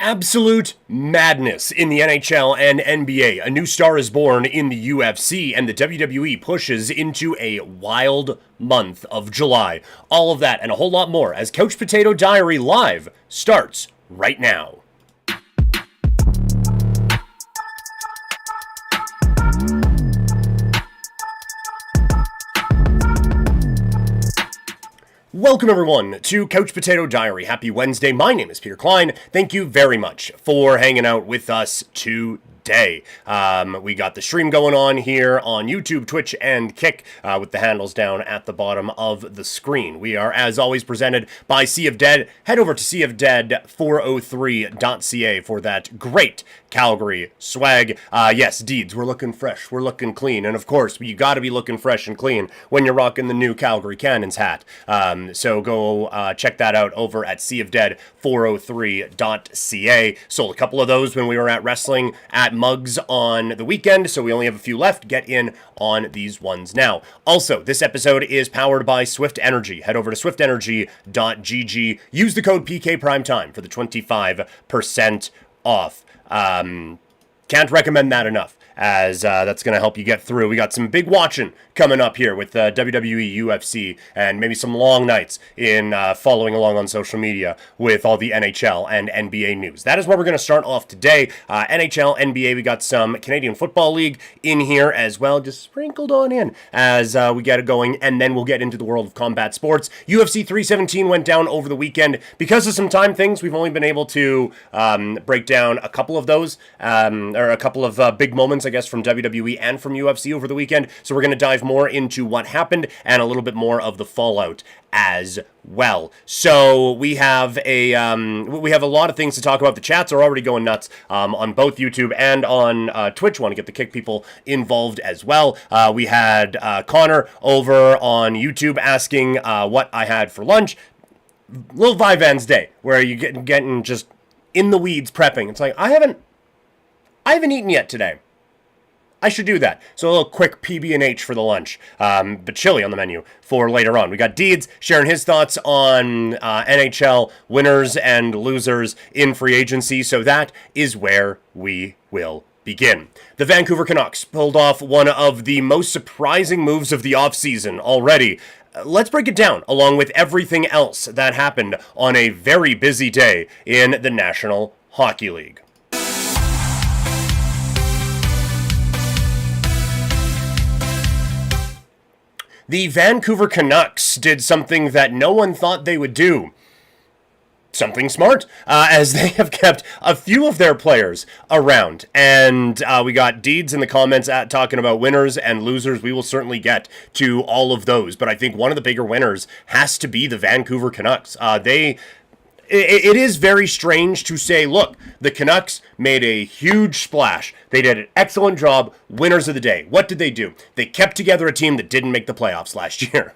Absolute madness in the NHL and NBA. A new star is born in the UFC, and the WWE pushes into a wild month of July. All of that and a whole lot more as Couch Potato Diary Live starts right now. Welcome everyone to Couch Potato Diary. Happy Wednesday. My name is Peter Klein. Thank you very much for hanging out with us today. We got the stream going on here on YouTube, Twitch, and Kick with the handles down at the bottom of the screen. We are, as always, presented by Sea of Dead. Head over to seaofdead403.ca for that great Calgary swag. Yes, Deeds, we're looking fresh, we're looking clean, and of course, you gotta be looking fresh and clean when you're rocking the new Calgary Cannons hat. So go check that out over at seaofdead403.ca. Sold a couple of those when we were at wrestling at Mugs on the weekend, so we only have a few left. Get in on these ones now. Also, this episode is powered by Swift Energy. Head over to swiftenergy.gg. Use the code PKPrimetime for the 25% off. Can't recommend that enough, as that's going to help you get through. We got some big watching coming up here with WWE, UFC, and maybe some long nights in following along on social media with all the NHL and NBA news. That is where we're going to start off today. NHL, NBA, we got some Canadian Football League in here as well, just sprinkled on in as we get it going, and then we'll get into the world of combat sports. UFC 317 went down over the weekend. Because of some time things, we've only been able to break down a couple of those, or a couple of big moments, I guess, from WWE and from UFC over the weekend. So we're going to dive more into what happened and a little bit more of the fallout as well. So we have a lot of things to talk about. The chats are already going nuts on both YouTube and on Twitch. Want to get the Kick people involved as well. We had Connor over on YouTube asking what I had for lunch. Little Vivans day where you getting just in the weeds prepping. It's like I haven't eaten yet today. I should do that. So a little quick PB&H for the lunch, but chili on the menu for later on. We got Deeds sharing his thoughts on NHL winners and losers in free agency, so that is where we will begin. The Vancouver Canucks pulled off one of the most surprising moves of the offseason already. Let's break it down, along with everything else that happened on a very busy day in the National Hockey League. The Vancouver Canucks did something that no one thought they would do. Something smart, as they have kept a few of their players around. And we got Deeds in the comments talking about winners and losers. We will certainly get to all of those. But I think one of the bigger winners has to be the Vancouver Canucks. It is very strange to say, look, the Canucks made a huge splash. They did an excellent job. Winners of the day. What did they do? They kept together a team that didn't make the playoffs last year.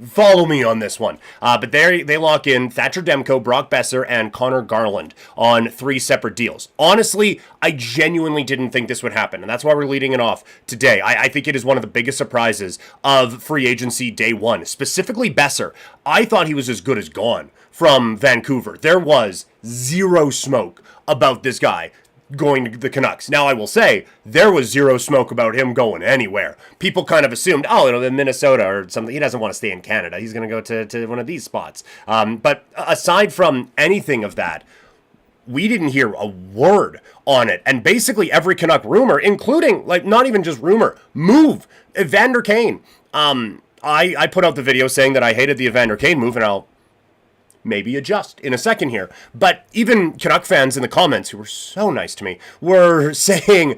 Follow me on this one. But they lock in Thatcher Demko, Brock Boeser, and Connor Garland on 3 separate deals. Honestly, I genuinely didn't think this would happen, and that's why we're leading it off today. I think it is one of the biggest surprises of free agency day one, specifically Boeser. I thought he was as good as gone from Vancouver. There was zero smoke about this guy going to the Canucks. Now, I will say, there was zero smoke about him going anywhere. People kind of assumed, Minnesota or something. He doesn't want to stay in Canada. He's going to go to one of these spots. But aside from anything of that, we didn't hear a word on it. And basically every Canuck rumor, including, not even just rumor, move, Evander Kane. I put out the video saying that I hated the Evander Kane move, and I'll maybe adjust in a second here. But even Canuck fans in the comments, who were so nice to me, were saying,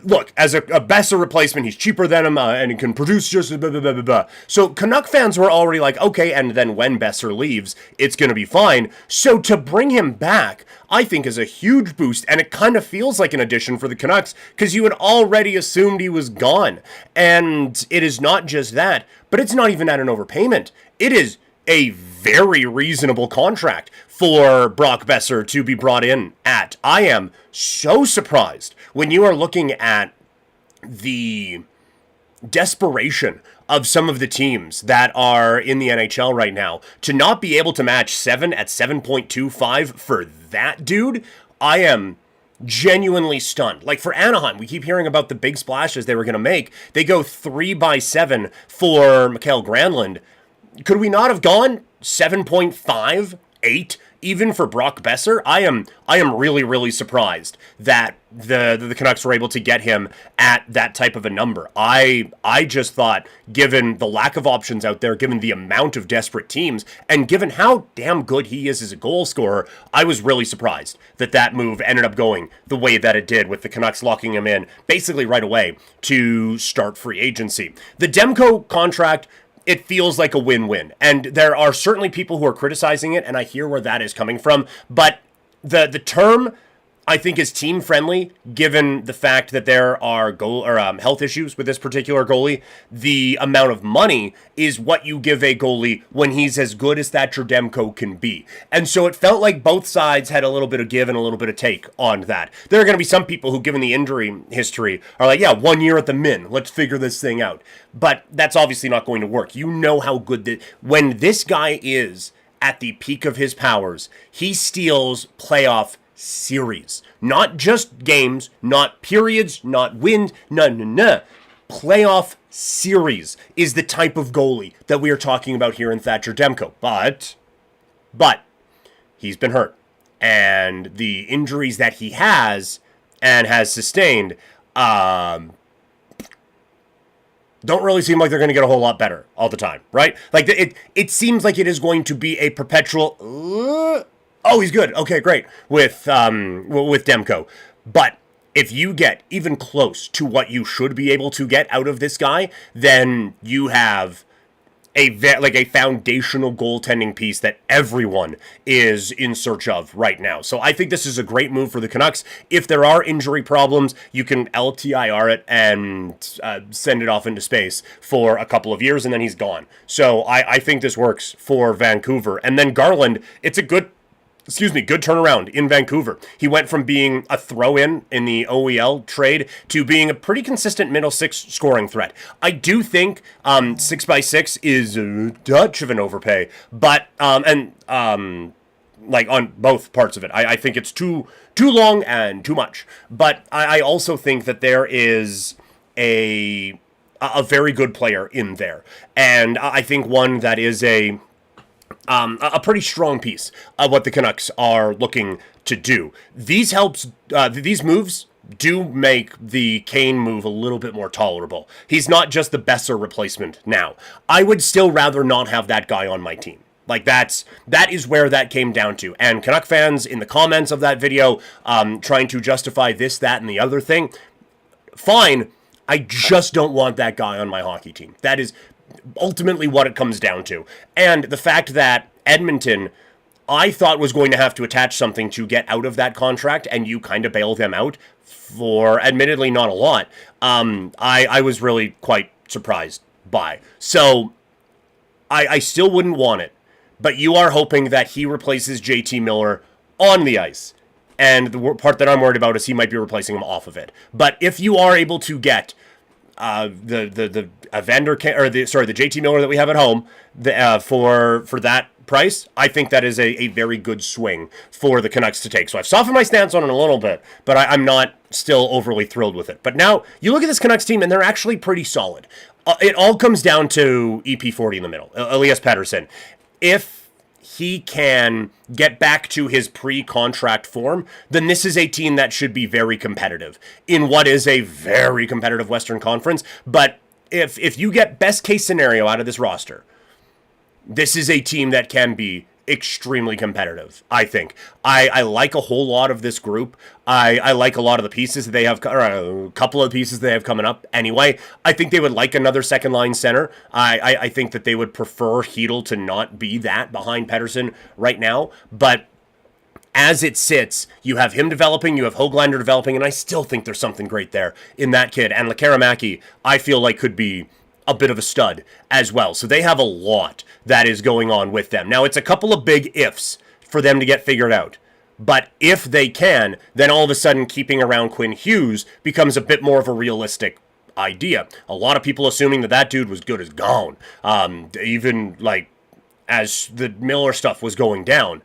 look, as a Boeser replacement, he's cheaper than him, and he can produce just blah, blah, blah, blah, blah. So Canuck fans were already like, okay, and then when Boeser leaves, it's going to be fine. So to bring him back, I think is a huge boost, and it kind of feels like an addition for the Canucks, because you had already assumed he was gone. And it is not just that, but it's not even at an overpayment. It is a very reasonable contract for Brock Boeser to be brought in at. I am so surprised when you are looking at the desperation of some of the teams that are in the NHL right now, to not be able to match 7 at 7.25 for that dude, I am genuinely stunned. Like for Anaheim, we keep hearing about the big splashes they were going to make. They go 3x7 for Mikael Granlund. Could we not have gone 7.5, 8, even for Brock Boeser? I am really, really surprised that the Canucks were able to get him at that type of a number. I just thought, given the lack of options out there, given the amount of desperate teams, and given how damn good he is as a goal scorer, I was really surprised that move ended up going the way that it did, with the Canucks locking him in basically right away to start free agency. The Demko contract, it feels like a win-win. And there are certainly people who are criticizing it, and I hear where that is coming from. But the term, I think, is team-friendly, given the fact that there are health issues with this particular goalie. The amount of money is what you give a goalie when he's as good as Thatcher Demko can be. And so it felt like both sides had a little bit of give and a little bit of take on that. There are going to be some people who, given the injury history, are like, yeah, 1 year at the min, let's figure this thing out. But that's obviously not going to work. You know how good when this guy is at the peak of his powers, he steals playoff series. Not just games, not periods, not wins, no. Playoff series is the type of goalie that we are talking about here in Thatcher Demko. But he's been hurt. And the injuries that he has and has sustained don't really seem like they're going to get a whole lot better all the time, right? Like it seems like it is going to be a perpetual oh, he's good. Okay, great. With Demko. But if you get even close to what you should be able to get out of this guy, then you have a foundational goaltending piece that everyone is in search of right now. So I think this is a great move for the Canucks. If there are injury problems, you can LTIR it and send it off into space for a couple of years, and then he's gone. So I think this works for Vancouver. And then Garland, it's a good turnaround in Vancouver. He went from being a throw-in in the OEL trade to being a pretty consistent middle six scoring threat. I do think 6x6 is a touch of an overpay, but like on both parts of it, I think it's too long and too much. But I also think that there is a very good player in there, and I think one that is a pretty strong piece of what the Canucks are looking to do. These moves do make the Kane move a little bit more tolerable. He's not just the Boeser replacement now. I would still rather not have that guy on my team. Like that is where that came down to. And Canuck fans in the comments of that video trying to justify this, that, and the other thing, fine. I just don't want that guy on my hockey team. That is ultimately what it comes down to. And the fact that Edmonton, I thought, was going to have to attach something to get out of that contract, and you kind of bail them out for admittedly not a lot, I was really quite surprised by. So I still wouldn't want it, but you are hoping that he replaces JT Miller on the ice. And the part that I'm worried about is he might be replacing him off of it. But if you are able to get the JT Miller that we have at home for that price, I think that is a very good swing for the Canucks to take. So I've softened my stance on it a little bit, but I'm not still overly thrilled with it. But now you look at this Canucks team, and they're actually pretty solid. It all comes down to EP40 in the middle, Elias Pettersson. If he can get back to his pre-contract form, then this is a team that should be very competitive in what is a very competitive Western Conference. But if you get best case scenario out of this roster, this is a team that can be extremely competitive, I think. I like a whole lot of this group. I like a lot of the pieces that they have, or a couple of the pieces they have coming up anyway. I think they would like another second line center. I think that they would prefer Hedl to not be that behind Pettersson right now. But as it sits, you have him developing, you have Höglander developing, and I still think there's something great there in that kid. And Lekkerimaki, I feel like, could be a bit of a stud as well. So they have a lot that is going on with them. Now, it's a couple of big ifs for them to get figured out. But if they can, then all of a sudden keeping around Quinn Hughes becomes a bit more of a realistic idea. A lot of people assuming that dude was good as gone. Even like as the Miller stuff was going down.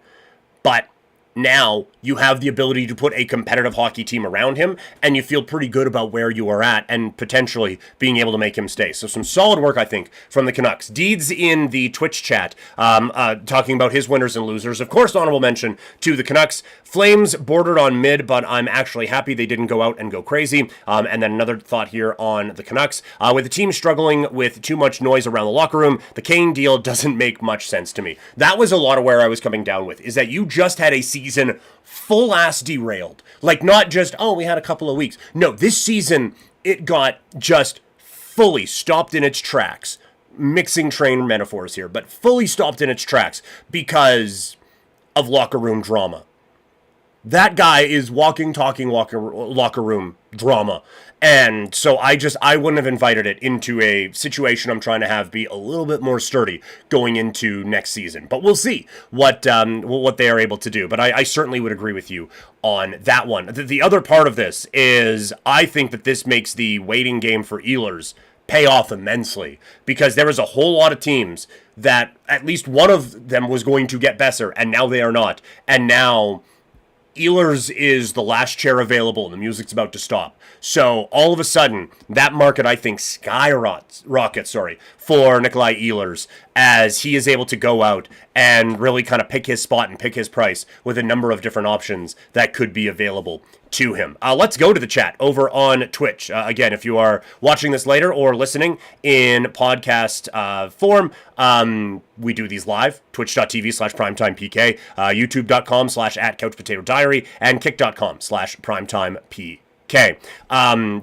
But now you have the ability to put a competitive hockey team around him, and you feel pretty good about where you are at and potentially being able to make him stay. So some solid work, I think, from the Canucks. Deeds in the Twitch chat talking about his winners and losers. Of course, honorable mention to the Canucks. Flames bordered on mid, but I'm actually happy they didn't go out and go crazy. And then another thought here on the Canucks. With the team struggling with too much noise around the locker room, the Kane deal doesn't make much sense to me. That was a lot of where I was coming down with, is that you just had a season full ass derailed. Like, not just, oh, we had a couple of weeks. No, this season, it got just fully stopped in its tracks. Mixing train metaphors here, but fully stopped in its tracks because of locker room drama. That guy is walking, talking locker room drama. And so I wouldn't have invited it into a situation I'm trying to have be a little bit more sturdy going into next season. But we'll see what they are able to do. But I certainly would agree with you on that one. The other part of this is I think that this makes the waiting game for Ehlers pay off immensely, because there was a whole lot of teams that at least one of them was going to get Boeser, and now they are not. And now Ehlers is the last chair available, and the music's about to stop. So all of a sudden, that market, I think, skyrockets for Nikolai Ehlers, as he is able to go out and really kind of pick his spot and pick his price with a number of different options that could be available to him. Let's go to the chat over on Twitch. Again, if you are watching this later or listening in podcast form, we do these live, twitch.tv/primetimepk, youtube.com/@couchpotatodiary, and kick.com/primetimepk. Okay,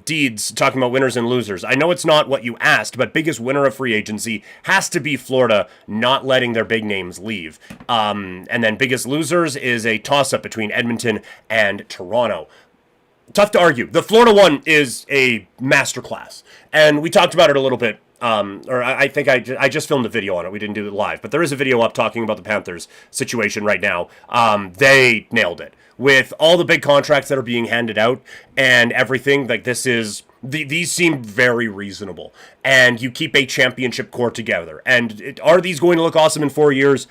Deeds talking about winners and losers. I know it's not what you asked, but biggest winner of free agency has to be Florida not letting their big names leave. And then biggest losers is a toss-up between Edmonton and Toronto. Tough to argue. The Florida one is a masterclass, and we talked about it a little bit. Or I think I just filmed a video on it. We didn't do it live, but there is a video up talking about the Panthers situation right now. They nailed it with all the big contracts that are being handed out and everything. Like, this is these seem very reasonable, and you keep a championship core together. And are these going to look awesome in 4 years?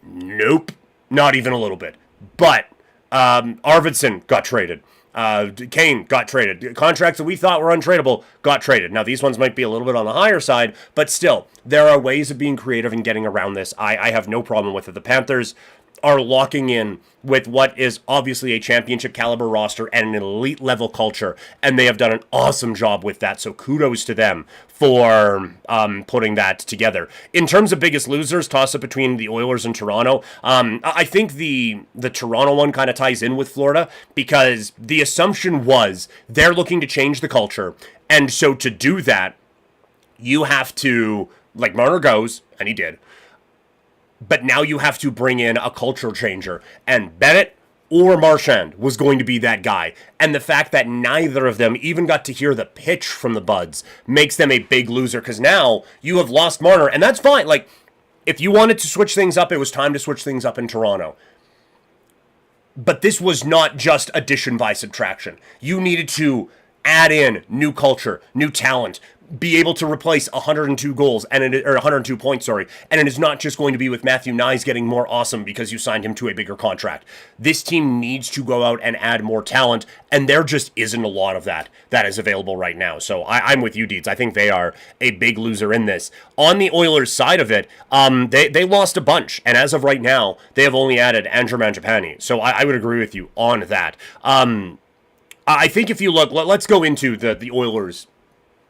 Nope, not even a little bit. But Arvidsson got traded. Kane got traded. Contracts that we thought were untradeable got traded. Now, these ones might be a little bit on the higher side, but still, there are ways of being creative and getting around this. I have no problem with it. The Panthers are locking in with what is obviously a championship caliber roster and an elite level culture, and they have done an awesome job with that, so kudos to them for putting that together. In terms of biggest losers, toss-up between the Oilers and Toronto, I think the Toronto one kind of ties in with Florida, because the assumption was they're looking to change the culture, and so to do that, you have to, like, Marner goes, and he did, but now you have to bring in a culture changer, and Bennett or Marchand was going to be that guy. And the fact that neither of them even got to hear the pitch from the Buds makes them a big loser, because now you have lost Marner, and that's fine. Like, if you wanted to switch things up, it was time to switch things up in Toronto. But this was not just addition by subtraction. You needed to add in new culture, new talent, be able to replace 102 goals or 102 points, and it is not just going to be with Matthew Nyes getting more awesome because you signed him to a bigger contract. This team needs to go out and add more talent, and there just isn't a lot of that is available right now. So I'm with you, Deeds. I think they are a big loser in this. On the Oilers side of it, they lost a bunch, and as of right now, they have only added Andrew Mangiapane. So I would agree with you on that. I think if you look, let's go into the Oilers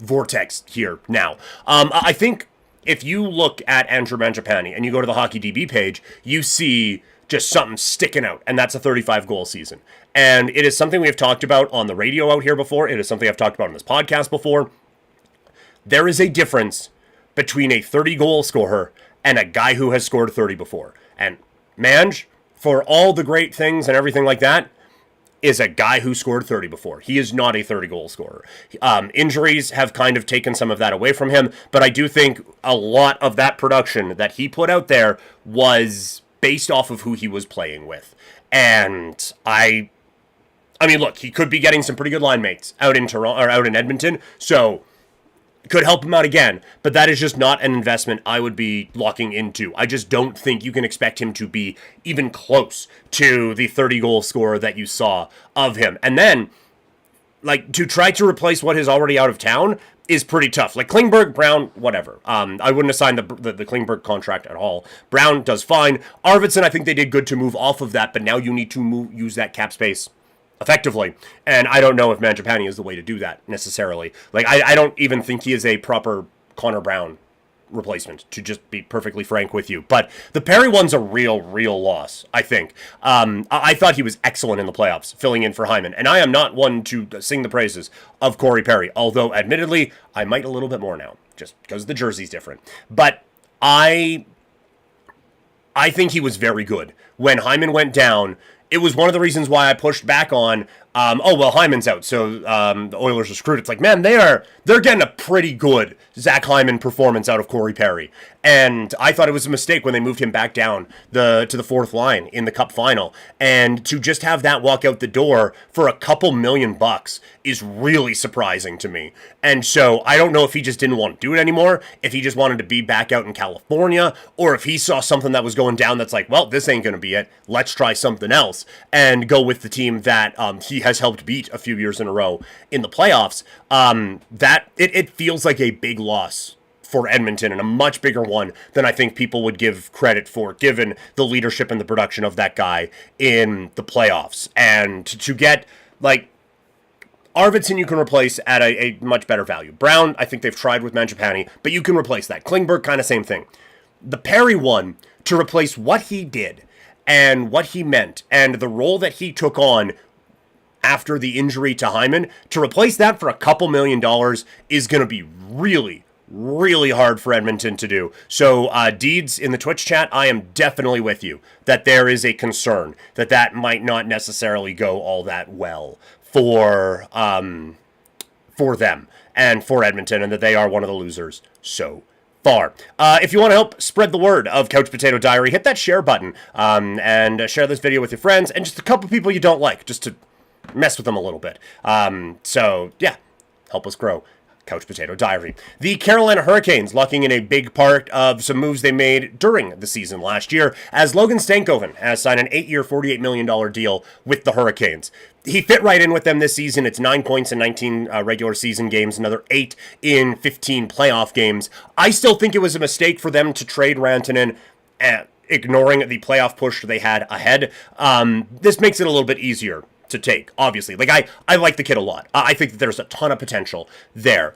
vortex here now. I think if you look at Andrew Mangiapane and you go to the Hockey DB page, you see just something sticking out, and that's a 35-goal season. And it is something we have talked about on the radio out here before. It is something I've talked about on this podcast before. There is a difference between a 30-goal scorer and a guy who has scored 30 before. And Mange, for all the great things and everything like that, is a guy who scored 30 before. He is not a 30-goal scorer. Injuries have kind of taken some of that away from him, but I do think a lot of that production that he put out there was based off of who he was playing with. And I'm I mean, look, he could be getting some pretty good line mates out in Toronto or out in Edmonton, so could help him out again, but that is just not an investment I would be locking into. I just don't think you can expect him to be even close to the 30-goal scorer that you saw of him. And then, like, to try to replace what is already out of town is pretty tough. Like, Klingberg, Brown, whatever. I wouldn't assign the Klingberg contract at all. Brown does fine. Arvidsson, I think they did good to move off of that, but now you need to use that cap space effectively. And I don't know if Mangiapane is the way to do that necessarily. Like, I don't even think he is a proper Connor Brown replacement, to just be perfectly frank with you. But the Perry one's a real loss, I think. I thought he was excellent in the playoffs, filling in for Hyman. And I am not one to sing the praises of Corey Perry, although admittedly, I might a little bit more now, just because the jersey's different. But I think he was very good. When Hyman went down, it was one of the reasons why I pushed back on, Hyman's out, so the Oilers are screwed. It's like, man, they're getting a pretty good Zach Hyman performance out of Corey Perry. And I thought it was a mistake when they moved him back down to the fourth line in the Cup final. And to just have that walk out the door for a couple $1,000,000 is really surprising to me. And so I don't know if he just didn't want to do it anymore, if he just wanted to be back out in California, or if he saw something that was going down that's like, well, this ain't going to be it. Let's try something else and go with the team that he has helped beat a few years in a row in the playoffs. That it feels like a big loss for Edmonton, and a much bigger one than I think people would give credit for, given the leadership and the production of that guy in the playoffs. And to get, like, Arvidsson you can replace at a much better value. Brown, I think they've tried with Mangiapane, but you can replace that. Klingberg, kind of same thing. The Perry one, to replace what he did and what he meant and the role that he took on after the injury to Hyman, to replace that for a couple $1,000,000 is going to be really hard for Edmonton to do. So, Deeds in the Twitch chat, I am definitely with you that there is a concern that might not necessarily go all that well for them and for Edmonton, and that they are one of the losers so far. If you want to help spread the word of Couch Potato Diary, hit that share button and share this video with your friends and just a couple people you don't like, just to mess with them a little bit. So, yeah, help us grow. Couch Potato Diary. The Carolina Hurricanes locking in a big part of some moves they made during the season last year, as Logan Stankoven has signed an 8-year, $48 million deal with the Hurricanes. He fit right in with them this season. It's 9 points in 19 regular season games, another 8 in 15 playoff games. I still think it was a mistake for them to trade Rantanen, ignoring the playoff push they had ahead. This makes it a little bit easier to take, obviously. Like, I like the kid a lot. I think that there's a ton of potential there.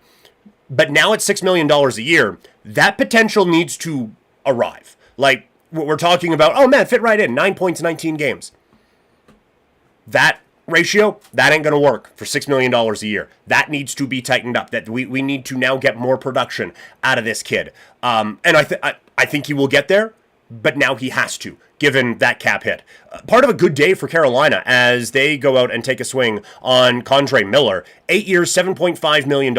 But now at $6 million a year, that potential needs to arrive. Like, we're talking about, oh man, fit right in, 9 points, 19 games. That ratio, that ain't going to work for $6 million a year. That needs to be tightened up. That we need to now get more production out of this kid. And I think he will get there, but now he has to, given that cap hit. Part of a good day for Carolina as they go out and take a swing on Condre Miller. 8 years, $7.5 million.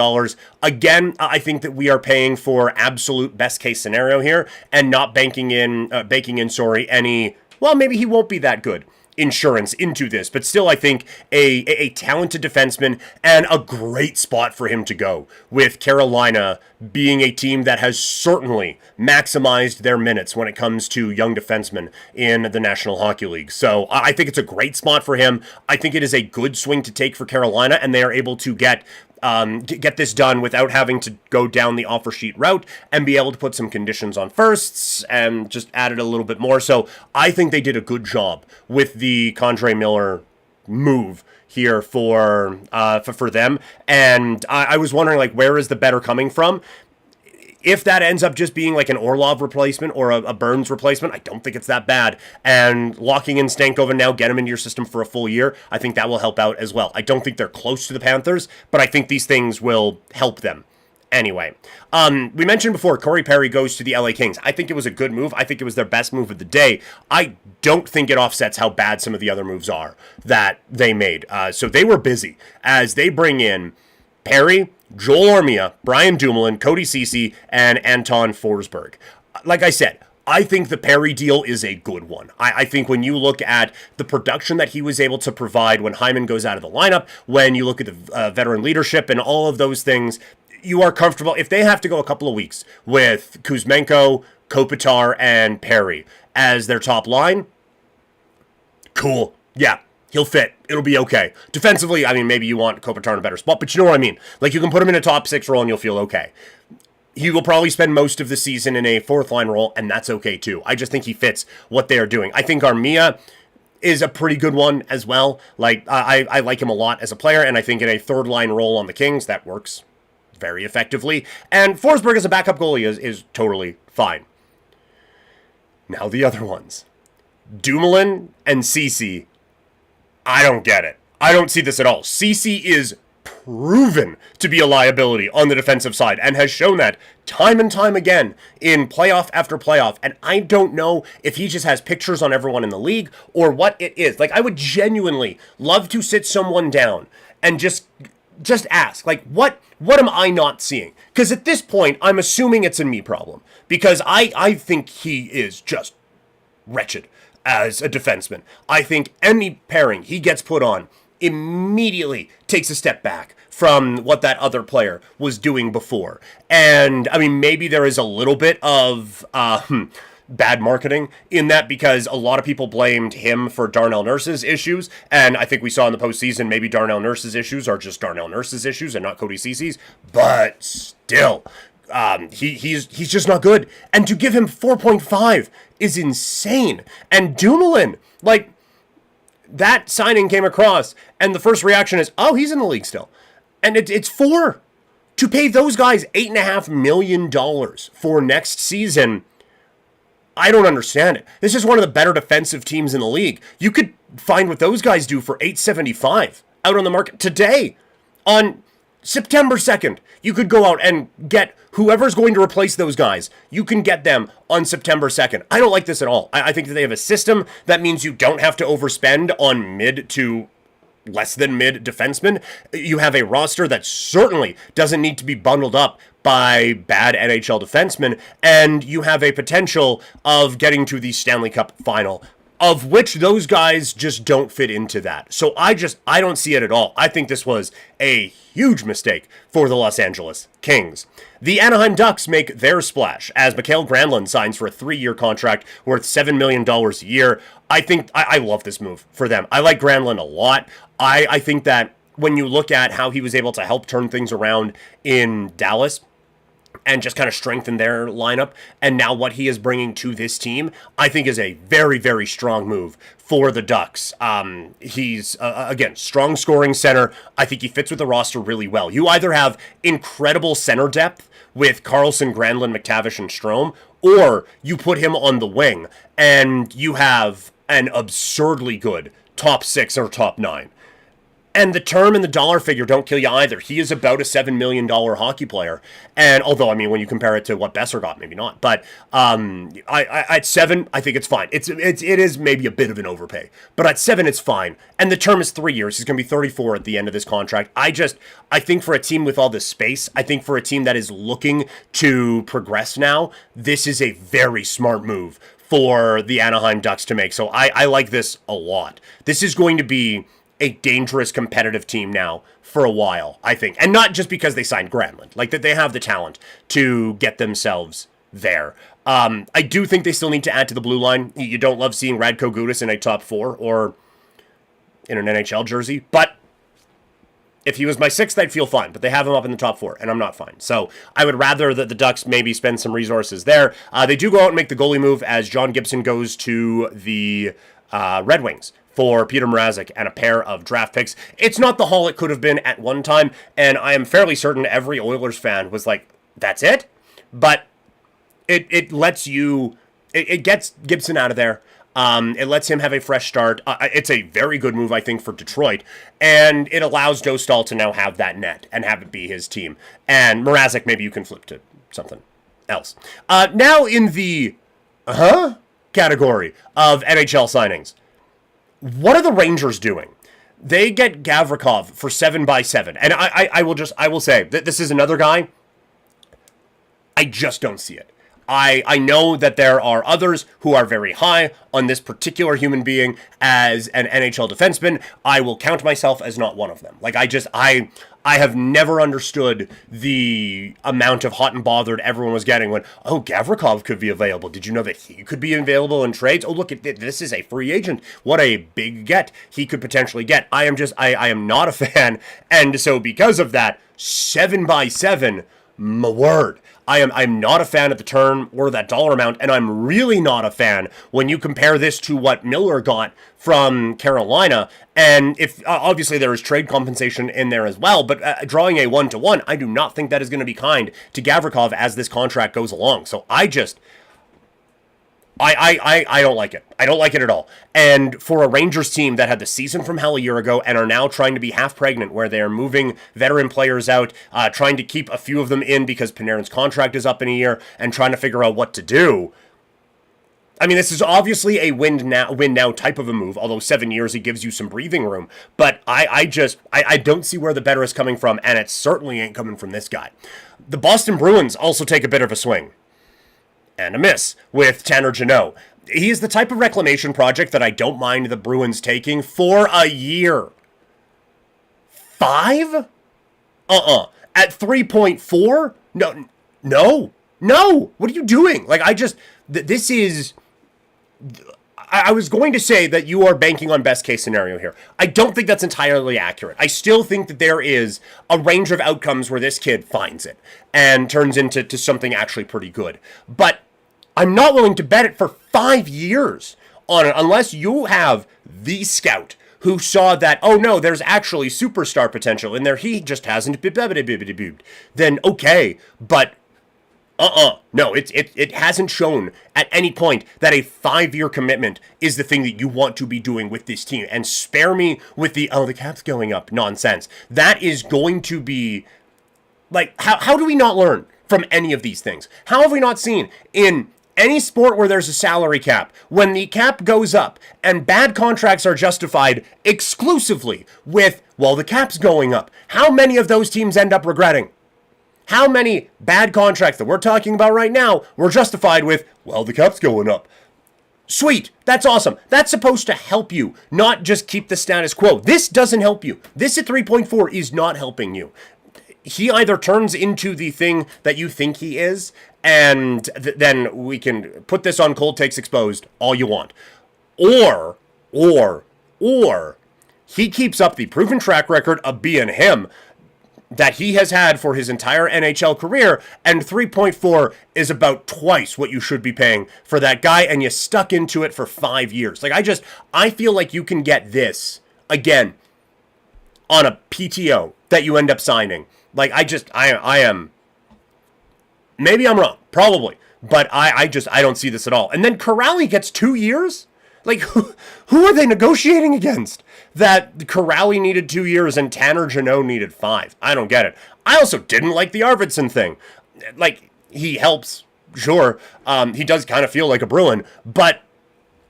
Again, I think that we are paying for absolute best case scenario here and not baking in any, well, maybe he won't be that good insurance into this, but still I think a talented defenseman and a great spot for him to go, with Carolina being a team that has certainly maximized their minutes when it comes to young defensemen in the National Hockey League. So I think it's a great spot for him. I think it is a good swing to take for Carolina, and they are able to get this done without having to go down the offer sheet route and be able to put some conditions on firsts and just add it a little bit more. So I think they did a good job with the Condre Miller move here for them. And I was wondering, like, where is the better coming from? If that ends up just being like an Orlov replacement or a Burns replacement, I don't think it's that bad. And locking in Stankoven now, get him into your system for a full year, I think that will help out as well. I don't think they're close to the Panthers, but I think these things will help them. Anyway, we mentioned before, Corey Perry goes to the LA Kings. I think it was a good move. I think it was their best move of the day. I don't think it offsets how bad some of the other moves are that they made. So they were busy as they bring in Perry, Joel Armia, Brian Dumoulin, Cody Ceci, and Anton Forsberg. Like I said, I think the Perry deal is a good one. I think when you look at the production that he was able to provide when Hyman goes out of the lineup, when you look at the veteran leadership and all of those things, you are comfortable. If they have to go a couple of weeks with Kuzmenko, Kopitar, and Perry as their top line, cool. Yeah, he'll fit. It'll be okay. Defensively, I mean, maybe you want Kopitar in a better spot, but you know what I mean. Like, you can put him in a top 6 role and you'll feel okay. He will probably spend most of the season in a 4th line role, and that's okay too. I just think he fits what they are doing. I think Armia is a pretty good one as well. Like, I like him a lot as a player, and I think in a 3rd line role on the Kings, that works very effectively. And Forsberg as a backup goalie is totally fine. Now the other ones. Dumoulin and Ceci, I don't get it. I don't see this at all. Ceci is proven to be a liability on the defensive side and has shown that time and time again in playoff after playoff. And I don't know if he just has pictures on everyone in the league or what it is. Like, I would genuinely love to sit someone down and just ask, like, what am I not seeing? Because at this point, I'm assuming it's a me problem. Because I think he is just wretched as a defenseman. I think any pairing he gets put on immediately takes a step back from what that other player was doing before. And, I mean, maybe there is a little bit of bad marketing in that, because a lot of people blamed him for Darnell Nurse's issues, and I think we saw in the postseason maybe Darnell Nurse's issues are just Darnell Nurse's issues and not Cody Ceci's, but still, he's just not good. And to give him 4.5 is insane. And Dumoulin, like, that signing came across, and the first reaction is, oh, he's in the league still. And it's 4. To pay those guys $8.5 million for next season, I don't understand it. This is one of the better defensive teams in the league. You could find what those guys do for $8.75 out on the market today. On September 2nd, you could go out and get whoever's going to replace those guys. You can get them on September 2nd. I don't like this at all. I think that they have a system that means you don't have to overspend on mid to less than mid defensemen. You have a roster that certainly doesn't need to be bundled up by bad NHL defensemen, and you have a potential of getting to the Stanley Cup final, of which those guys just don't fit into that. So I don't see it at all. I think this was a huge mistake for the Los Angeles Kings. The Anaheim Ducks make their splash as Mikael Granlund signs for a 3-year contract worth $7 million a year. I love this move for them. I like Granlund a lot. I think that when you look at how he was able to help turn things around in Dallas and just kind of strengthen their lineup, and now what he is bringing to this team, I think is a very, very strong move for the Ducks. He's, again, strong scoring center. I think he fits with the roster really well. You either have incredible center depth with Karlsson, Granlund, McTavish, and Strome, or you put him on the wing, and you have an absurdly good top 6 or top 9. And the term and the dollar figure don't kill you either. He is about a $7 million hockey player. And although, I mean, when you compare it to what Boeser got, maybe not. But at 7, I think it's fine. It is maybe a bit of an overpay. But at 7, it's fine. And the term is 3 years. He's going to be 34 at the end of this contract. I think for a team with all this space, I think for a team that is looking to progress now, this is a very smart move for the Anaheim Ducks to make. So I like this a lot. This is going to be a dangerous competitive team now for a while, I think. And not just because they signed Granlund. Like, that they have the talent to get themselves there. I do think they still need to add to the blue line. You don't love seeing Radko Gudas in a top 4 or in an NHL jersey. But if he was my 6th, I'd feel fine. But they have him up in the top 4, and I'm not fine. So I would rather that the Ducks maybe spend some resources there. They do go out and make the goalie move as John Gibson goes to the Red Wings for Peter Mrazek and a pair of draft picks. It's not the haul it could have been at one time, and I am fairly certain every Oilers fan was like, that's it? But it lets you, it gets Gibson out of there. It lets him have a fresh start. It's a very good move, I think, for Detroit, and it allows Dostal to now have that net and have it be his team. And Mrazek, maybe you can flip to something else. Now in the category of NHL signings, what are the Rangers doing? They get Gavrikov for 7x7. And I will say that this is another guy. I just don't see it. I know that there are others who are very high on this particular human being as an NHL defenseman. I will count myself as not one of them. Like, I have never understood the amount of hot and bothered everyone was getting when, oh, Gavrikov could be available. Did you know that he could be available in trades? Oh, look, this is a free agent. What a big get he could potentially get. I am not a fan. And so because of that, 7x7, my word. I'm not a fan of the term or that dollar amount, and I'm really not a fan when you compare this to what Miller got from Carolina. And if obviously there is trade compensation in there as well, but drawing a 1-to-1, I do not think that is going to be kind to Gavrikov as this contract goes along. So I don't like it. I don't like it at all. And for a Rangers team that had the season from hell a year ago and are now trying to be half pregnant, where they are moving veteran players out, trying to keep a few of them in because Panarin's contract is up in a year, and trying to figure out what to do. I mean, this is obviously a win now type of a move, although 7 years, it gives you some breathing room. But I don't see where the better is coming from, and it certainly ain't coming from this guy. The Boston Bruins also take a bit of a swing. And a miss with Tanner Jeannot. He is the type of reclamation project that I don't mind the Bruins taking for a year. 5? At 3.4? No. What are you doing? Like, this is... I was going to say that you are banking on best case scenario here. I don't think that's entirely accurate. I still think that there is a range of outcomes where this kid finds it and turns into something actually pretty good. But I'm not willing to bet it for 5 years on it unless you have the scout who saw that, oh no, there's actually superstar potential in there. He just hasn't. Then okay, but no, it hasn't shown at any point that a 5-year commitment is the thing that you want to be doing with this team. And spare me with the cap's going up nonsense. That is going to be, like, how do we not learn from any of these things? How have we not seen in any sport where there's a salary cap, when the cap goes up and bad contracts are justified exclusively with, well, the cap's going up, how many of those teams end up regretting? How many bad contracts that we're talking about right now were justified with, well, the cap's going up? Sweet. That's awesome. That's supposed to help you, not just keep the status quo. This doesn't help you. This at 3.4 is not helping you. He either turns into the thing that you think he is, and then we can put this on Cold Takes Exposed all you want. Or he keeps up the proven track record of being him that he has had for his entire NHL career, and 3.4 is about twice what you should be paying for that guy, and you stuck into it for 5 years. Like, I feel like you can get this, again, on a PTO that you end up signing. Like, I am, maybe I'm wrong, probably, but I don't see this at all. And then Corrali gets 2 years? Like, who are they negotiating against? That Corrali needed 2 years and Tanner Jeannot needed 5. I don't get it. I also didn't like the Arvidsson thing. Like, he helps, sure. He does kind of feel like a Bruin, but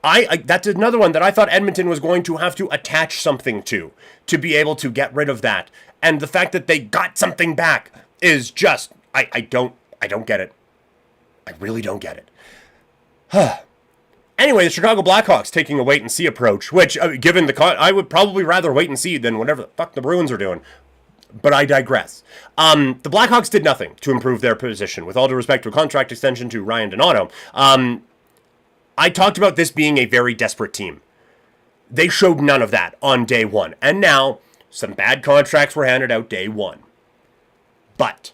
that's another one that I thought Edmonton was going to have to attach something to be able to get rid of that. And the fact that they got something back is just, I don't get it. I really don't get it. Anyway, the Chicago Blackhawks taking a wait-and-see approach, which, given the I would probably rather wait and see than whatever the fuck the Bruins are doing. But I digress. The Blackhawks did nothing to improve their position, with all due respect to a contract extension to Ryan Donato. I talked about this being a very desperate team. They showed none of that on day one. And now, some bad contracts were handed out day one. But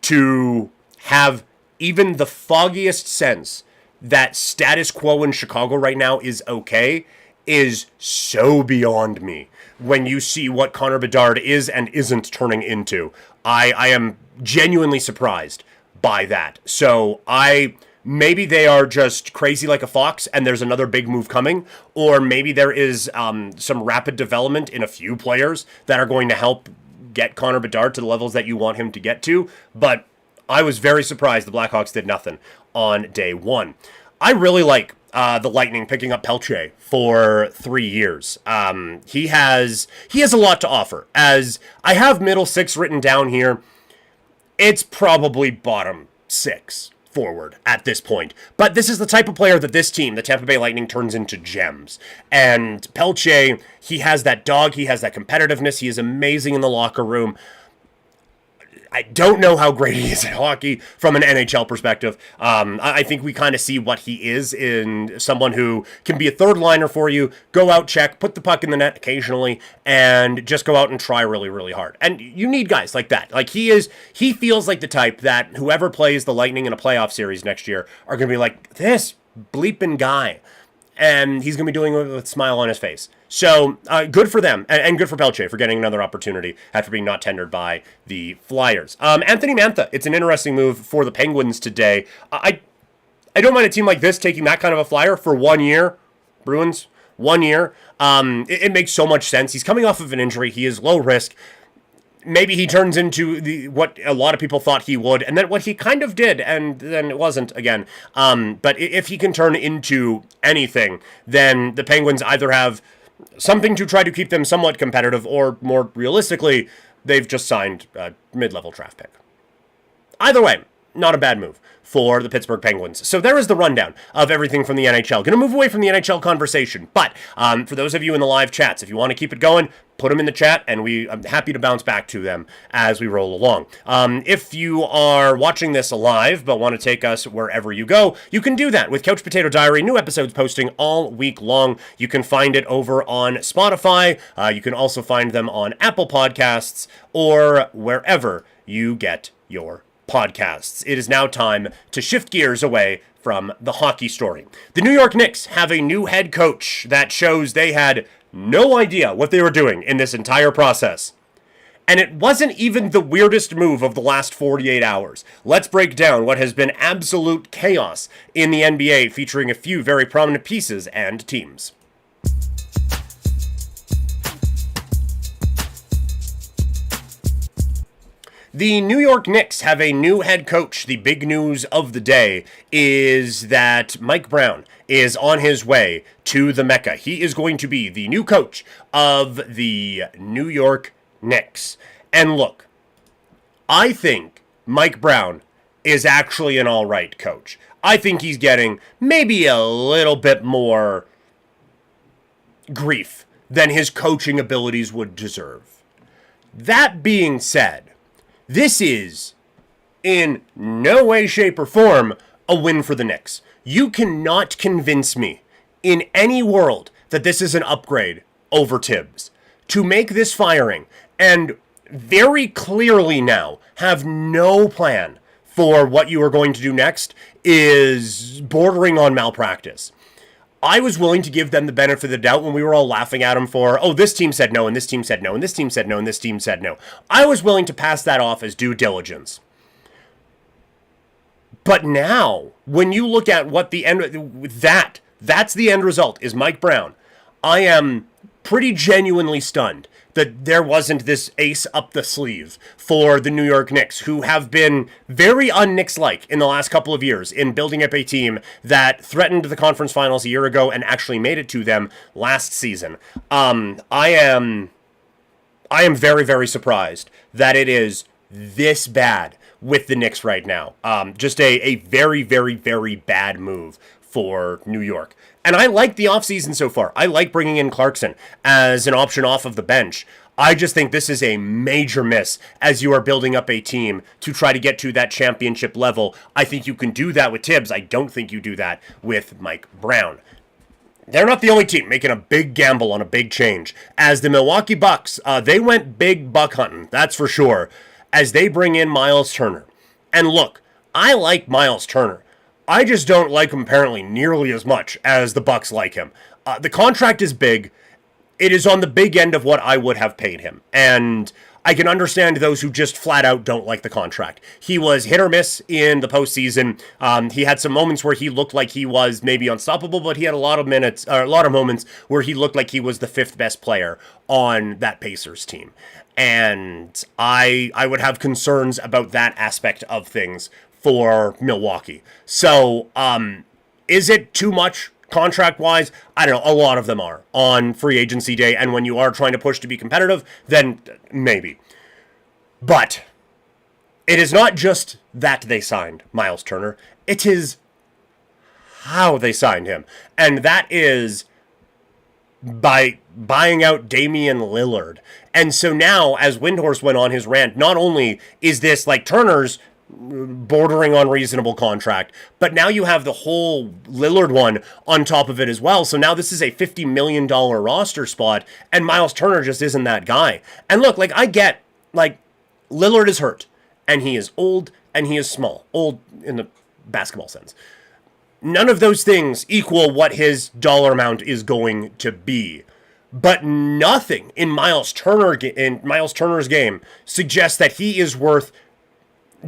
to have even the foggiest sense that status quo in Chicago right now is okay is so beyond me. When you see what Connor Bedard is and isn't turning into, I am genuinely surprised by that. So maybe they are just crazy like a fox and there's another big move coming, or maybe there is some rapid development in a few players that are going to help get Connor Bedard to the levels that you want him to get to. But I was very surprised the Blackhawks did nothing on day one. I really like the Lightning picking up Pelche for 3 years. He has a lot to offer. As I have middle six written down here, it's probably bottom six forward at this point. But this is the type of player that this team, the Tampa Bay Lightning, turns into gems. And Pelche, he has that dog, he has that competitiveness, he is amazing in the locker room. I don't know how great he is at hockey from an NHL perspective. I think we kind of see what he is in someone who can be a third liner for you, go out, check, put the puck in the net occasionally, and just go out and try really, really hard. And you need guys like that. Like he feels like the type that whoever plays the Lightning in a playoff series next year are going to be like, this bleeping guy. And he's going to be doing it with a smile on his face. So good for them, and good for Pelche for getting another opportunity after being not tendered by the Flyers. Anthony Mantha, it's an interesting move for the Penguins today. I don't mind a team like this taking that kind of a flyer for 1 year. Bruins, 1 year. It makes so much sense. He's coming off of an injury. He is low risk. Maybe he turns into what a lot of people thought he would, and then what he kind of did, and then it wasn't again. But if he can turn into anything, then the Penguins either have something to try to keep them somewhat competitive, or more realistically, they've just signed a mid-level draft pick. Either way, not a bad move for the Pittsburgh Penguins. So there is the rundown of everything from the NHL. Going to move away from the NHL conversation, but for those of you in the live chats, if you want to keep it going, put them in the chat, and I'm happy to bounce back to them as we roll along. If you are watching this live but want to take us wherever you go, you can do that with Couch Potato Diary. New episodes posting all week long. You can find it over on Spotify. You can also find them on Apple Podcasts or wherever you get your podcasts. It is now time to shift gears away from the hockey story. The New York Knicks have a new head coach that shows they had no idea what they were doing in this entire process. And it wasn't even the weirdest move of the last 48 hours. Let's break down what has been absolute chaos in the NBA, featuring a few very prominent pieces and teams. The New York Knicks have a new head coach. The big news of the day is that Mike Brown is on his way to the Mecca. He is going to be the new coach of the New York Knicks. And look, I think Mike Brown is actually an all right coach. I think he's getting maybe a little bit more grief than his coaching abilities would deserve. That being said, this is, in no way, shape, or form, a win for the Knicks. You cannot convince me in any world that this is an upgrade over Tibbs. To make this firing, and very clearly now have no plan for what you are going to do next, is bordering on malpractice. I was willing to give them the benefit of the doubt when we were all laughing at them for, oh, this team said no, and this team said no, and this team said no, and this team said no. I was willing to pass that off as due diligence. But now, when you look at what the end, that's the end result, is Mike Brown. I am pretty genuinely stunned that there wasn't this ace up the sleeve for the New York Knicks, who have been very un-Knicks-like in the last couple of years in building up a team that threatened the conference finals a year ago and actually made it to them last season. I am very, very surprised that it is this bad with the Knicks right now. Just a very, very, very bad move for New York. And I like the offseason so far. I like bringing in Clarkson as an option off of the bench. I just think this is a major miss as you are building up a team to try to get to that championship level. I think you can do that with Tibbs. I don't think you do that with Mike Brown. They're not the only team making a big gamble on a big change. As the Milwaukee Bucks, they went big buck hunting, that's for sure, as they bring in Miles Turner. And look, I like Miles Turner. I just don't like him apparently nearly as much as the Bucks like him. The contract is big. It is on the big end of what I would have paid him. And I can understand those who just flat out don't like the contract. He was hit or miss in the postseason. He had some moments where he looked like he was maybe unstoppable, but he had a lot of moments where he looked like he was the fifth best player on that Pacers team. And I would have concerns about that aspect of things for Milwaukee. So, is it too much contract-wise? I don't know. A lot of them are on free agency day, and when you are trying to push to be competitive, then maybe. But It is not just that they signed Miles Turner. It is how they signed him. And that is by buying out Damian Lillard. And so now, as Windhorst went on his rant, not only is this like Turner's bordering on reasonable contract, but now you have the whole Lillard one on top of it as well. So now this is a $50 million roster spot, and Miles Turner just isn't that guy. And look, like I get, like Lillard is hurt, and he is old, and he is small. Old in the basketball sense. None of those things equal what his dollar amount is going to be. But nothing in Miles Turner's game suggests that he is worth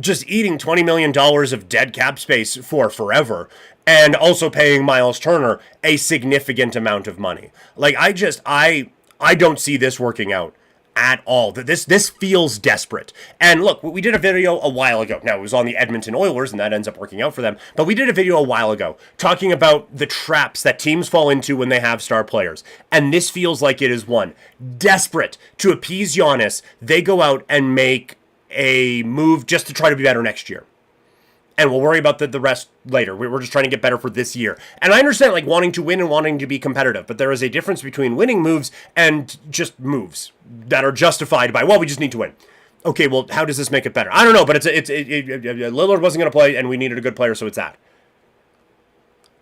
just eating $20 million of dead cap space for forever, and also paying Miles Turner a significant amount of money. Like, I don't see this working out at all. This feels desperate. And look, we did a video a while ago. Now, it was on the Edmonton Oilers, and that ends up working out for them. But we did a video a while ago talking about the traps that teams fall into when they have star players. And this feels like it is one. Desperate to appease Giannis, they go out and make a move just to try to be better next year. And we'll worry about the rest later. We're just trying to get better for this year. And I understand, like, wanting to win and wanting to be competitive, but there is a difference between winning moves and just moves that are justified by, well, we just need to win. Okay, well, how does this make it better? I don't know, but Lillard wasn't going to play, and we needed a good player, so it's that.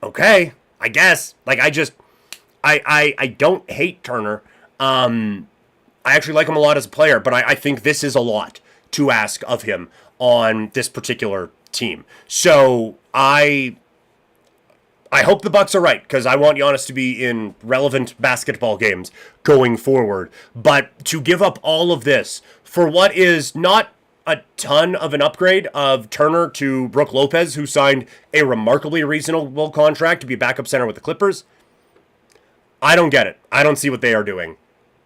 Okay, I guess. Like, I don't hate Turner. I actually like him a lot as a player, but I think this is a lot to ask of him on this particular team. So I hope the Bucks are right, because I want Giannis to be in relevant basketball games going forward. But to give up all of this for what is not a ton of an upgrade of Turner to Brook Lopez, who signed a remarkably reasonable contract to be a backup center with the Clippers, I don't get it. I don't see what they are doing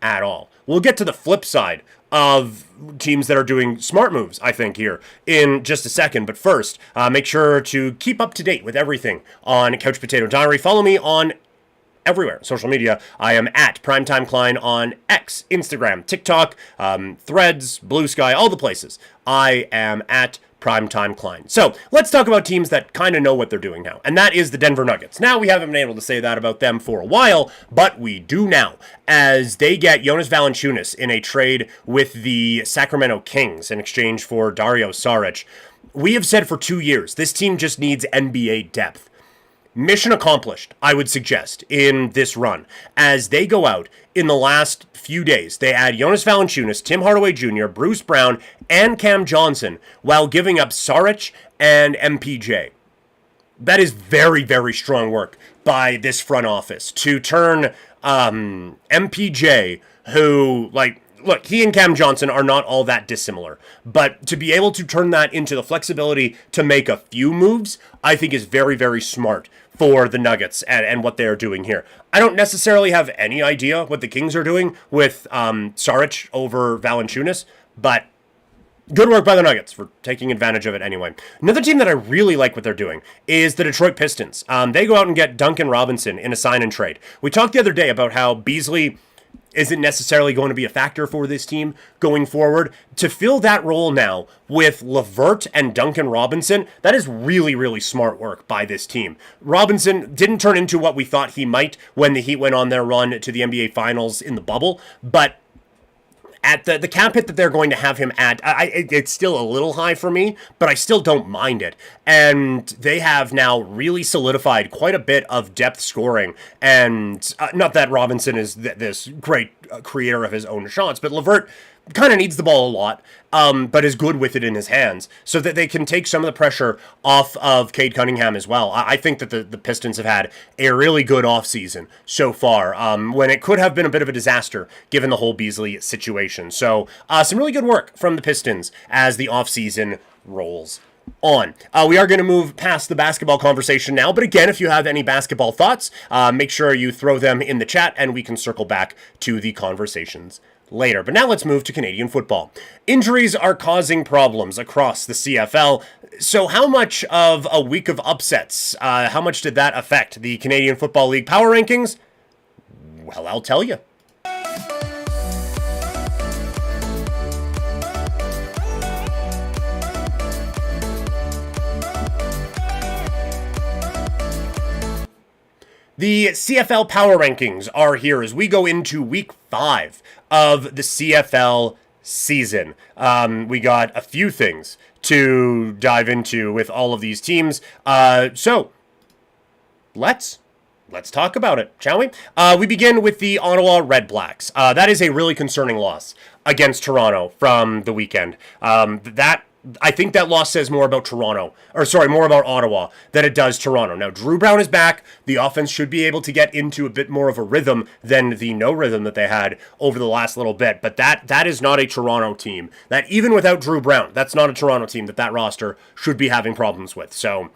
at all. We'll get to the flip side of teams that are doing smart moves, I think, here in just a second. But first, make sure to keep up to date with everything on Couch Potato Diary. Follow me on everywhere, social media. I am at Primetime Klein on X, Instagram, TikTok, Threads, Blue Sky, all the places. I am at Primetime Klein. So let's talk about teams that kind of know what they're doing now, and that is the Denver Nuggets. Now, we haven't been able to say that about them for a while, but we do now, as they get Jonas Valanciunas in a trade with the Sacramento Kings in exchange for Dario Saric. We have said for 2 years, this team just needs NBA depth. Mission accomplished, I would suggest, in this run. As they go out in the last few days, they add Jonas Valanciunas, Tim Hardaway Jr., Bruce Brown, and Cam Johnson, while giving up Saric and MPJ. That is very, very strong work by this front office to turn MPJ, who, like, look, he and Cam Johnson are not all that dissimilar, but to be able to turn that into the flexibility to make a few moves, I think is very, very smart for the Nuggets and what they're doing here. I don't necessarily have any idea what the Kings are doing with Saric over Valanciunas, but good work by the Nuggets for taking advantage of it anyway. Another team that I really like what they're doing is the Detroit Pistons. They go out and get Duncan Robinson in a sign and trade. We talked the other day about how Beasley isn't necessarily going to be a factor for this team going forward. To fill that role now with LeVert and Duncan Robinson, that is really, really smart work by this team. Robinson didn't turn into what we thought he might when the Heat went on their run to the NBA Finals in the bubble, but at the cap hit that they're going to have him at, it's still a little high for me, but I still don't mind it. And they have now really solidified quite a bit of depth scoring. And not that Robinson is this great creator of his own shots, but LeVert kind of needs the ball a lot, but is good with it in his hands, so that they can take some of the pressure off of Cade Cunningham as well. I think that the Pistons have had a really good offseason so far, when it could have been a bit of a disaster given the whole Beasley situation. So some really good work from the Pistons as the offseason rolls on. We are going to move past the basketball conversation now, but again, if you have any basketball thoughts, make sure you throw them in the chat and we can circle back to the conversations later. But now let's move to Canadian football. Injuries are causing problems across the CFL. So how much of a week of upsets, how much did that affect the Canadian Football League power rankings? Well, I'll tell you. The CFL Power Rankings are here as we go into week 5 of the CFL season. We got a few things to dive into with all of these teams. So let's talk about it, shall we? We begin with the Ottawa Red Blacks. That is a really concerning loss against Toronto from the weekend. I think that loss says more about more about Ottawa than it does Toronto. Now, Drew Brown is back. The offense should be able to get into a bit more of a rhythm than the no rhythm that they had over the last little bit. But that is not a Toronto team. That even without Drew Brown, that's not a Toronto team that roster should be having problems with. So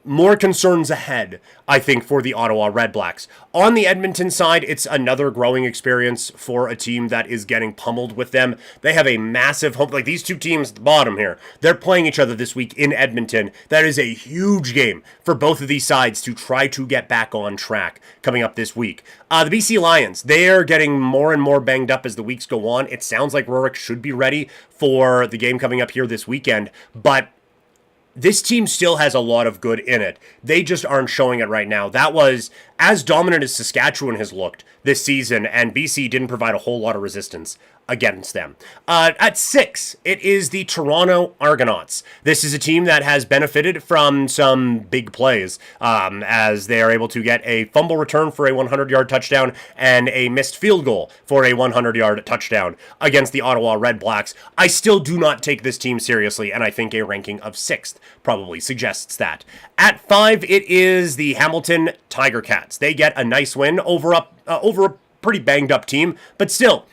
more concerns ahead, I think, for the Ottawa Red Blacks. On the Edmonton side, it's another growing experience for a team that is getting pummeled with them. They have a massive home, like these two teams at the bottom here, they're playing each other this week in Edmonton. That is a huge game for both of these sides to try to get back on track coming up this week. The BC Lions, they're getting more and more banged up as the weeks go on. It sounds like Rourke should be ready for the game coming up here this weekend, but this team still has a lot of good in it. They just aren't showing it right now. That was as dominant as Saskatchewan has looked this season, and BC didn't provide a whole lot of resistance against them. At 6, it is the Toronto Argonauts. This is a team that has benefited from some big plays as they are able to get a fumble return for a 100-yard touchdown and a missed field goal for a 100-yard touchdown against the Ottawa Red Blacks. I still do not take this team seriously, and I think a ranking of 6th probably suggests that. At 5, it is the Hamilton Tiger Cats. They get a nice win over a pretty banged up team, but still,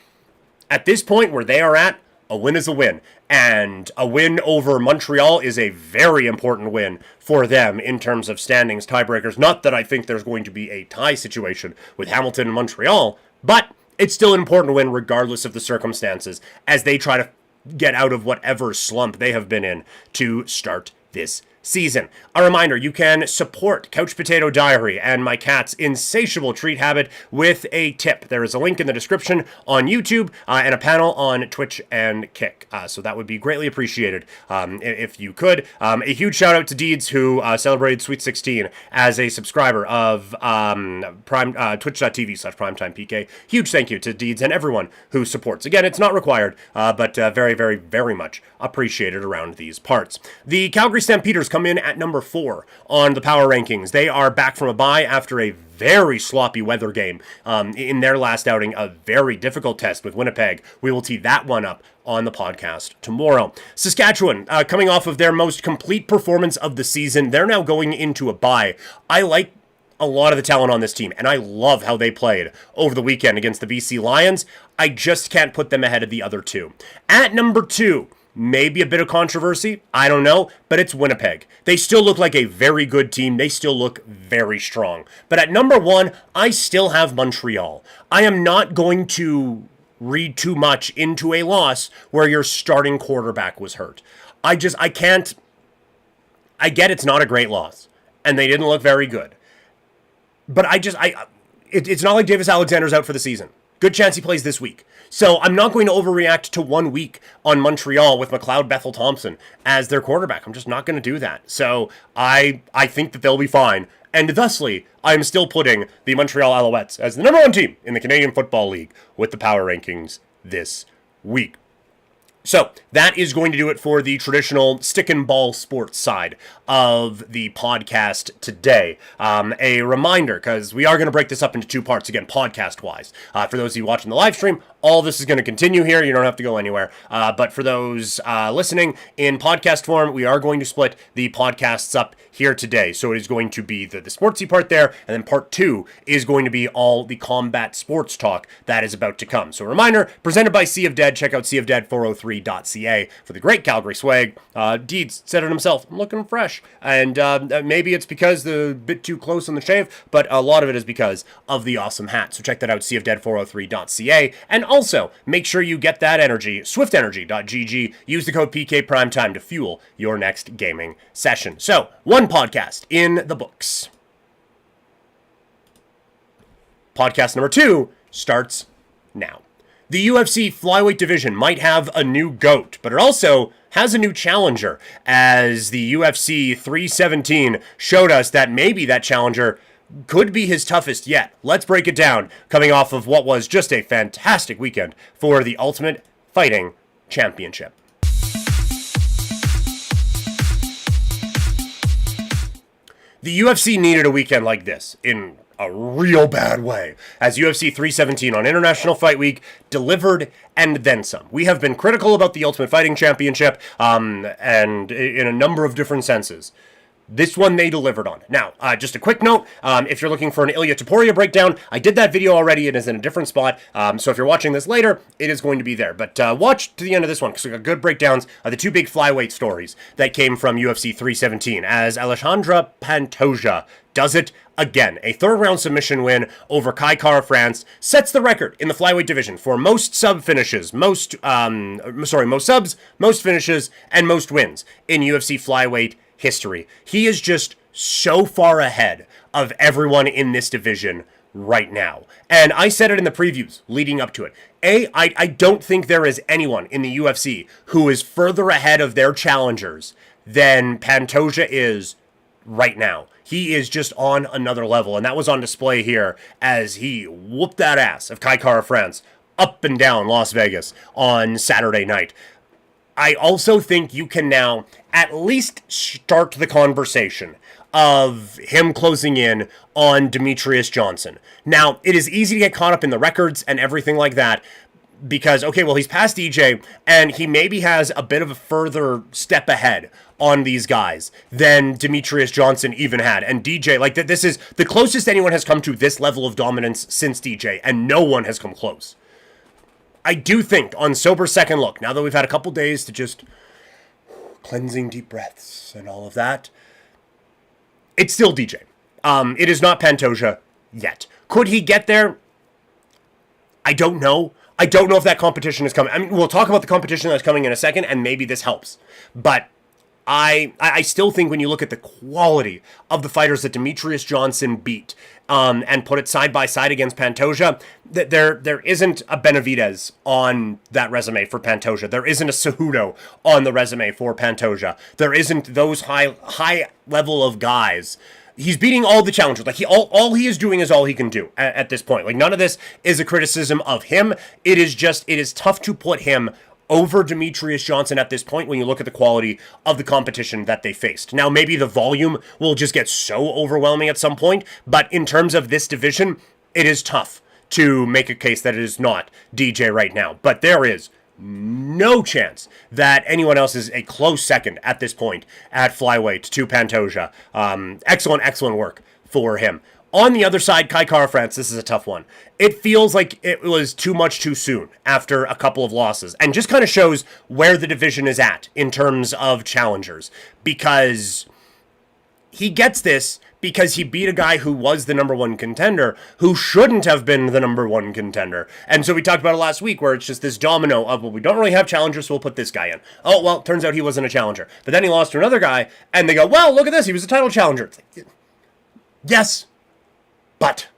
at this point where they are at, a win is a win. And a win over Montreal is a very important win for them in terms of standings tiebreakers. Not that I think there's going to be a tie situation with Hamilton and Montreal, but it's still an important win regardless of the circumstances as they try to get out of whatever slump they have been in to start this season. A reminder, you can support Couch Potato Diary and my cat's insatiable treat habit with a tip. There is a link in the description on YouTube and a panel on Twitch and Kick. So that would be greatly appreciated if you could. A huge shout out to Deeds, who celebrated Sweet 16 as a subscriber of twitch.tv/primetimepk. Huge thank you to Deeds and everyone who supports. Again, it's not required, but very, very, very much appreciated around these parts. The Calgary Stampeders come in at number 4 on the power rankings. They are back from a bye after a very sloppy weather game in their last outing, a very difficult test with Winnipeg. We will tee that one up on the podcast tomorrow. Saskatchewan, coming off of their most complete performance of the season, they're now going into a bye. I like a lot of the talent on this team, and I love how they played over the weekend against the BC Lions. I just can't put them ahead of the other two. At number 2, maybe a bit of controversy, I don't know, but it's Winnipeg. They still look like a very good team. They still look very strong. But at number 1, I still have Montreal. I am not going to read too much into a loss where your starting quarterback was hurt. I can't. I get it's not a great loss, and they didn't look very good. But it's not like Davis Alexander's out for the season. Good chance he plays this week. So I'm not going to overreact to 1 week on Montreal with McLeod Bethel-Thompson as their quarterback. I'm just not going to do that. So I think that they'll be fine. And thusly, I'm still putting the Montreal Alouettes as the number 1 team in the Canadian Football League with the power rankings this week. So that is going to do it for the traditional stick and ball sports side of the podcast today. A reminder, because we are going to break this up into 2 parts, again, podcast-wise. For those of you watching the live stream, all this is going to continue here. You don't have to go anywhere. But for those listening in podcast form, we are going to split the podcasts up here today. So it is going to be the sportsy part there, and then part 2 is going to be all the combat sports talk that is about to come. So a reminder, presented by Sea of Dead. Check out seaofdead403.ca for the great Calgary swag. Deeds said it himself. I'm looking fresh. And maybe it's because they're a bit too close on the shave, but a lot of it is because of the awesome hat. So check that out, seaofdead403.ca. And also, make sure you get that energy, swiftenergy.gg. Use the code PKPrimetime to fuel your next gaming session. So, 1 podcast in the books. Podcast number 2 starts now. The UFC flyweight division might have a new GOAT, but it also has a new challenger, as the UFC 317 showed us that maybe that challenger could be his toughest yet. Let's break it down, coming off of what was just a fantastic weekend for the Ultimate Fighting Championship. The UFC needed a weekend like this in a real bad way, as UFC 317 on International Fight Week delivered and then some. We have been critical about the Ultimate Fighting Championship, and in a number of different senses. This one they delivered on. Now, just a quick note, if you're looking for an Ilya Topuria breakdown, I did that video already. It is in a different spot, so if you're watching this later, it is going to be there. But watch to the end of this one, because we got good breakdowns of the two big flyweight stories that came from UFC 317, as Alexandre Pantoja does it again. A third-round submission win over Kai Kara France sets the record in the flyweight division for most sub finishes, most subs, most finishes, and most wins in UFC flyweight history. He is just so far ahead of everyone in this division right now. And I said it in the previews leading up to it. I don't think there is anyone in the UFC who is further ahead of their challengers than Pantoja is right now. He is just on another level, and that was on display here as he whooped that ass of Kai Kara France up and down Las Vegas on Saturday night. I also think you can now at least start the conversation of him closing in on Demetrius Johnson. Now, it is easy to get caught up in the records and everything like that because, okay, well, he's past DJ, and he maybe has a bit of a further step ahead on these guys than Demetrius Johnson even had. And DJ, like, this is the closest anyone has come to this level of dominance since DJ, and no one has come close. I do think, on sober second look, now that we've had a couple days to just cleansing deep breaths and all of that, it's still DJ. It is not Pantoja yet. Could he get there? I don't know. I don't know if that competition is coming. I mean, we'll talk about the competition that's coming in a second, and maybe this helps. But I still think when you look at the quality of the fighters that Demetrius Johnson beat, and put it side by side against Pantoja, that there isn't a Benavidez on that resume for Pantoja. There isn't a Cejudo on the resume for Pantoja. There isn't those high level of guys. He's beating all the challengers. Like all he is doing is all he can do at this point. Like, none of this is a criticism of him. It is tough to put him over Demetrius Johnson at this point when you look at the quality of the competition that they faced. Now, maybe the volume will just get so overwhelming at some point, but in terms of this division, it is tough to make a case that it is not DJ right now. But there is no chance that anyone else is a close second at this point at flyweight to Pantoja. Excellent work for him. On the other side, Kai Kara France, this is a tough one. It feels like it was too much too soon after a couple of losses, and just kind of shows where the division is at in terms of challengers, because he gets this because he beat a guy who was the number one contender, who shouldn't have been the number one contender. And so we talked about it last week, where it's just this domino of, well, we don't really have challengers, so we'll put this guy in. Oh, well, turns out he wasn't a challenger. But then he lost to another guy, and they go, well, look at this, he was a title challenger. It's like, yes, but,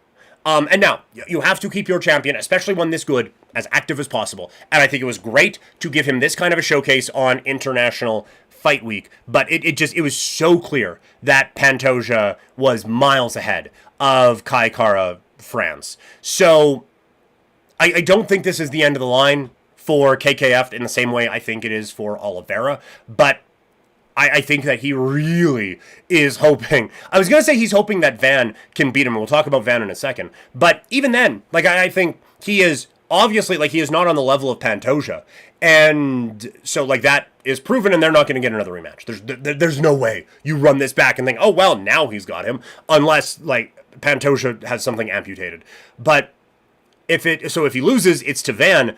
and now, you have to keep your champion, especially one this good, as active as possible. And I think it was great to give him this kind of a showcase on International Fight Week. But it was so clear that Pantoja was miles ahead of Kai Kara France. So, I don't think this is the end of the line for KKF in the same way I think it is for Oliveira. But I think that he really is hoping. I was going to say he's hoping that Van can beat him. We'll talk about Van in a second. But even then, like, I think he is obviously, like, he is not on the level of Pantoja. And so, like, that is proven, and they're not going to get another rematch. There's no way you run this back and think, oh, well, now he's got him. Unless, like, Pantoja has something amputated. But if he loses, it's to Van.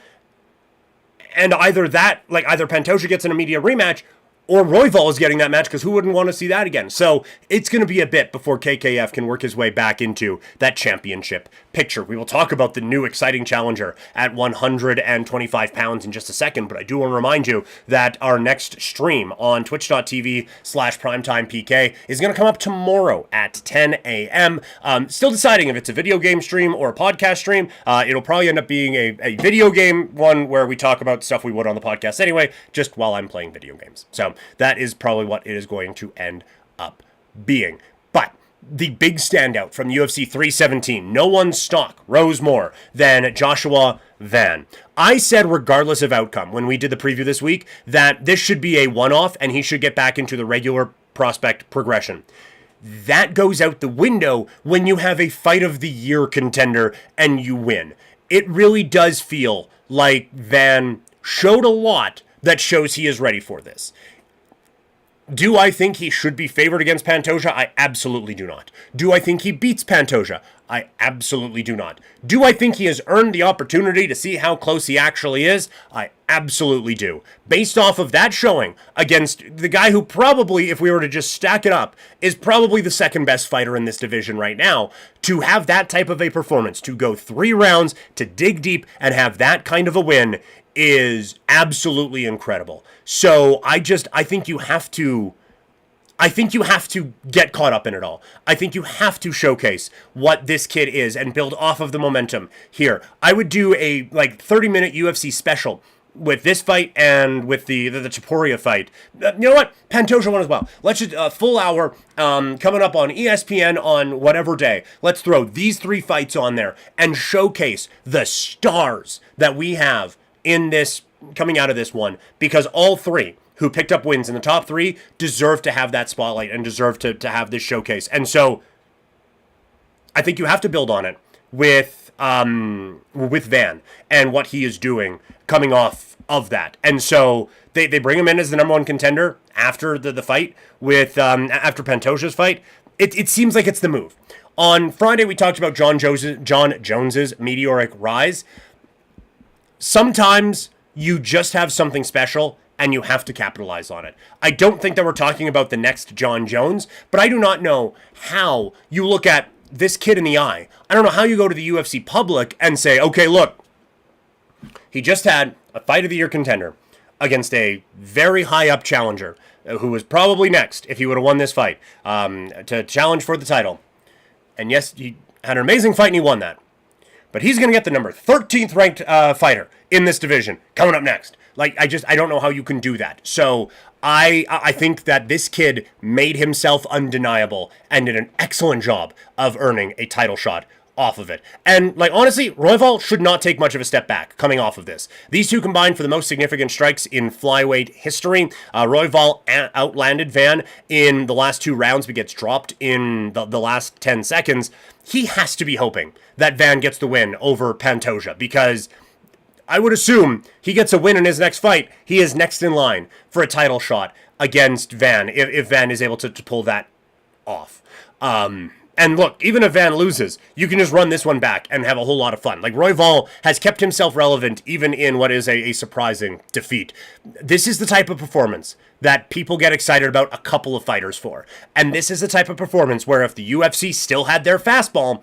And either Pantoja gets an immediate rematch, or Royval is getting that match, because who wouldn't want to see that again? So it's going to be a bit before KKF can work his way back into that championship picture. We will talk about the new exciting challenger at 125 pounds in just a second, but I do want to remind you that our next stream on twitch.tv/primetimepk is going to come up tomorrow at 10 a.m. Still deciding if it's a video game stream or a podcast stream. It'll probably end up being a video game one where we talk about stuff we would on the podcast anyway, just while I'm playing video games. So that is probably what it is going to end up being. But the big standout from UFC 317. No one's stock rose more than Joshua Van. I said, regardless of outcome, when we did the preview this week, that this should be a one-off and he should get back into the regular prospect progression. That goes out the window when you have a fight of the year contender and you win. It really does feel like Van showed a lot that shows he is ready for this. Do I think he should be favored against Pantoja? I absolutely do not. Do I think he beats Pantoja? I absolutely do not. Do I think he has earned the opportunity to see how close he actually is? I absolutely do. Based off of that showing against the guy who probably, if we were to just stack it up, is probably the second best fighter in this division right now, to have that type of a performance, to go 3 rounds, to dig deep, and have that kind of a win is absolutely incredible. So I think you have to get caught up in it all. I think you have to showcase what this kid is and build off of the momentum here. I would do a 30-minute UFC special with this fight and with the Topuria fight. You know what? Pantoja one as well. Let's just a full hour coming up on ESPN on whatever day. Let's throw these 3 fights on there and showcase the stars that we have in this, coming out of this one, because all 3 who picked up wins in the top 3 deserve to have that spotlight and deserve to have this showcase. And so I think you have to build on it with Van and what he is doing coming off of that. And so they bring him in as the number 1 contender after the fight with after Pantoja's fight. It seems like it's the move. On Friday, we talked about John Jones's meteoric rise. Sometimes you just have something special and you have to capitalize on it. I don't think that we're talking about the next John Jones, but I do not know how you look at this kid in the eye. I don't know how you go to the UFC public and say, okay, look, he just had a fight of the year contender against a very high up challenger who was probably next if he would have won this fight to challenge for the title. And yes, he had an amazing fight and he won that. But he's going to get the number 13th ranked fighter in this division coming up next. I don't know how you can do that. So I think that this kid made himself undeniable and did an excellent job of earning a title shot off of it. And honestly, Royval should not take much of a step back coming off of this. These 2 combined for the most significant strikes in flyweight history. Royval outlanded Van in the last 2 rounds, but gets dropped in the last 10 seconds. He has to be hoping that Van gets the win over Pantoja, because I would assume he gets a win in his next fight. He is next in line for a title shot against Van if Van is able to pull that off. And look, even if Van loses, you can just run this one back and have a whole lot of fun. Royval has kept himself relevant even in what is a surprising defeat. This is the type of performance that people get excited about a couple of fighters for. And this is the type of performance where if the UFC still had their fastball,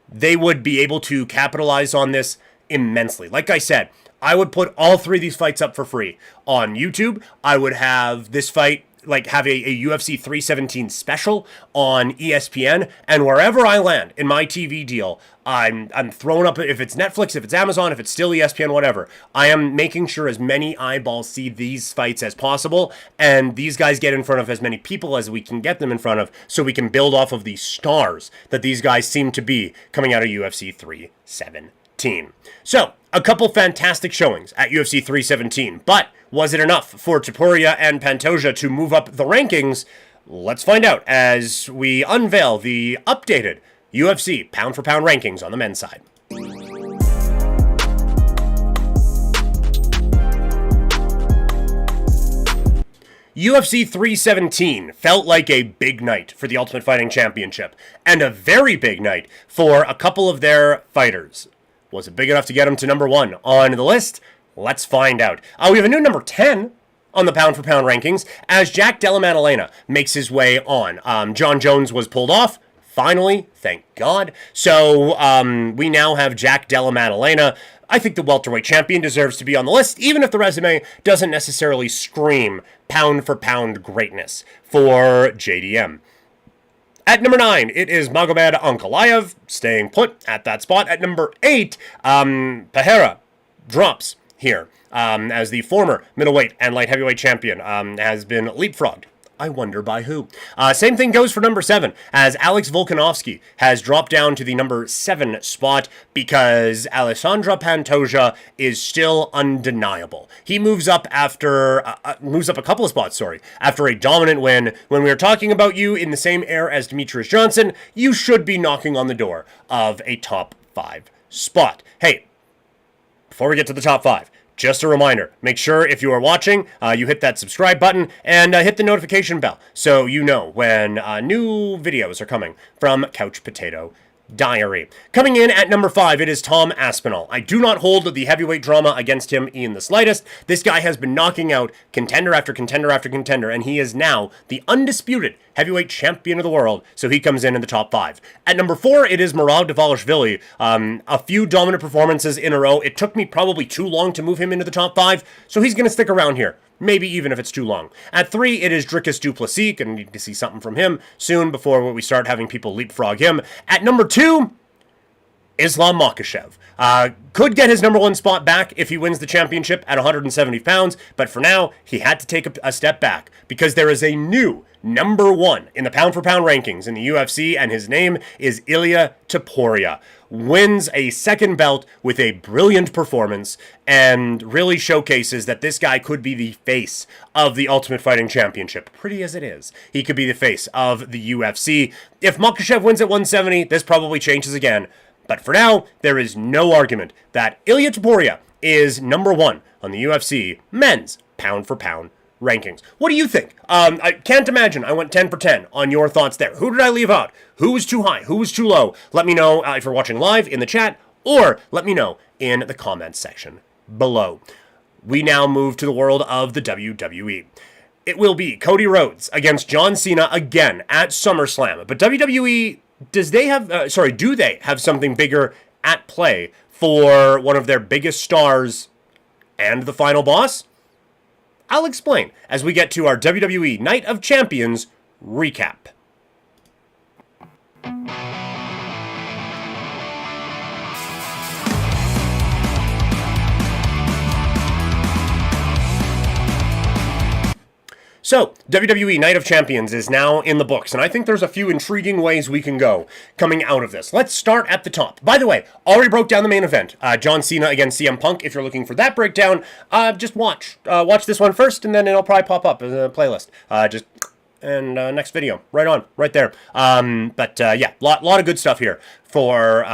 they would be able to capitalize on this immensely. Like I said, I would put all 3 of these fights up for free on YouTube. I would have this fight have a UFC 317 special on ESPN, and wherever I land in my TV deal, I'm throwing up, if it's Netflix, if it's Amazon, if it's still ESPN, whatever, I am making sure as many eyeballs see these fights as possible, and these guys get in front of as many people as we can get them in front of, so we can build off of these stars that these guys seem to be coming out of UFC 317. So, a couple fantastic showings at UFC 317, but was it enough for Topuria and Pantoja to move up the rankings? Let's find out as we unveil the updated UFC pound-for-pound rankings on the men's side. UFC 317 felt like a big night for the Ultimate Fighting Championship, and a very big night for a couple of their fighters. Was it big enough to get him to number 1 on the list? Let's find out. We have a new number 10 on the pound-for-pound rankings as Jack Della Maddalena makes his way on. John Jones was pulled off. Finally, thank God. So we now have Jack Della Maddalena. I think the welterweight champion deserves to be on the list, even if the resume doesn't necessarily scream pound-for-pound greatness for JDM. At number 9, it is Magomed Ankalaev, staying put at that spot. At number 8, Pereira drops here as the former middleweight and light heavyweight champion has been leapfrogged I wonder by who. Same thing goes for number 7, as Alex Volkanovski has dropped down to the number 7 spot because Alessandra Pantoja is still undeniable. He moves up a couple of spots, after a dominant win. When we are talking about you in the same air as Demetrius Johnson, you should be knocking on the door of a top 5 spot. Hey, before we get to the top 5, just a reminder, make sure if you are watching, you hit that subscribe button and hit the notification bell so you know when new videos are coming from Couch Potato Diary. Coming in at number 5, it is Tom Aspinall. I do not hold the heavyweight drama against him in the slightest. This guy has been knocking out contender after contender after contender, and he is now the undisputed heavyweight champion of the world, so he comes in the top 5. At number 4, it is Murad Dvalishvili. A few dominant performances in a row. It took me probably too long to move him into the top 5, so he's going to stick around here. Maybe even if it's too long. At 3, it is Dricus du Plessis. Gonna need to see something from him soon before we start having people leapfrog him. At number 2, Islam Makhachev. Could get his number 1 spot back if he wins the championship at 170 pounds, but for now, he had to take a step back because there is a new number 1 in the pound-for-pound rankings in the UFC, and his name is Ilia Topuria. Wins a second belt with a brilliant performance and really showcases that this guy could be the face of the Ultimate Fighting Championship. Pretty as it is, he could be the face of the UFC. If Makhachev wins at 170, this probably changes again. But for now, there is no argument that Ilia Topuria is number 1 on the UFC men's pound-for-pound rankings. What do you think? I can't imagine I went 10 for 10 on your thoughts there. Who did I leave out? Who was too high? Who was too low? Let me know if you're watching live in the chat, or let me know in the comments section below. We now move to the world of the WWE. It will be Cody Rhodes against John Cena again at SummerSlam. But WWE, do they have something bigger at play for one of their biggest stars and the final boss? I'll explain as we get to our WWE Night of Champions recap. So, WWE Night of Champions is now in the books, and I think there's a few intriguing ways we can go coming out of this. Let's start at the top. By the way, already broke down the main event. John Cena against CM Punk. If you're looking for that breakdown, just watch. Watch this one first, and then it'll probably pop up as a playlist. Next video. Right there. Yeah, lot of good stuff here for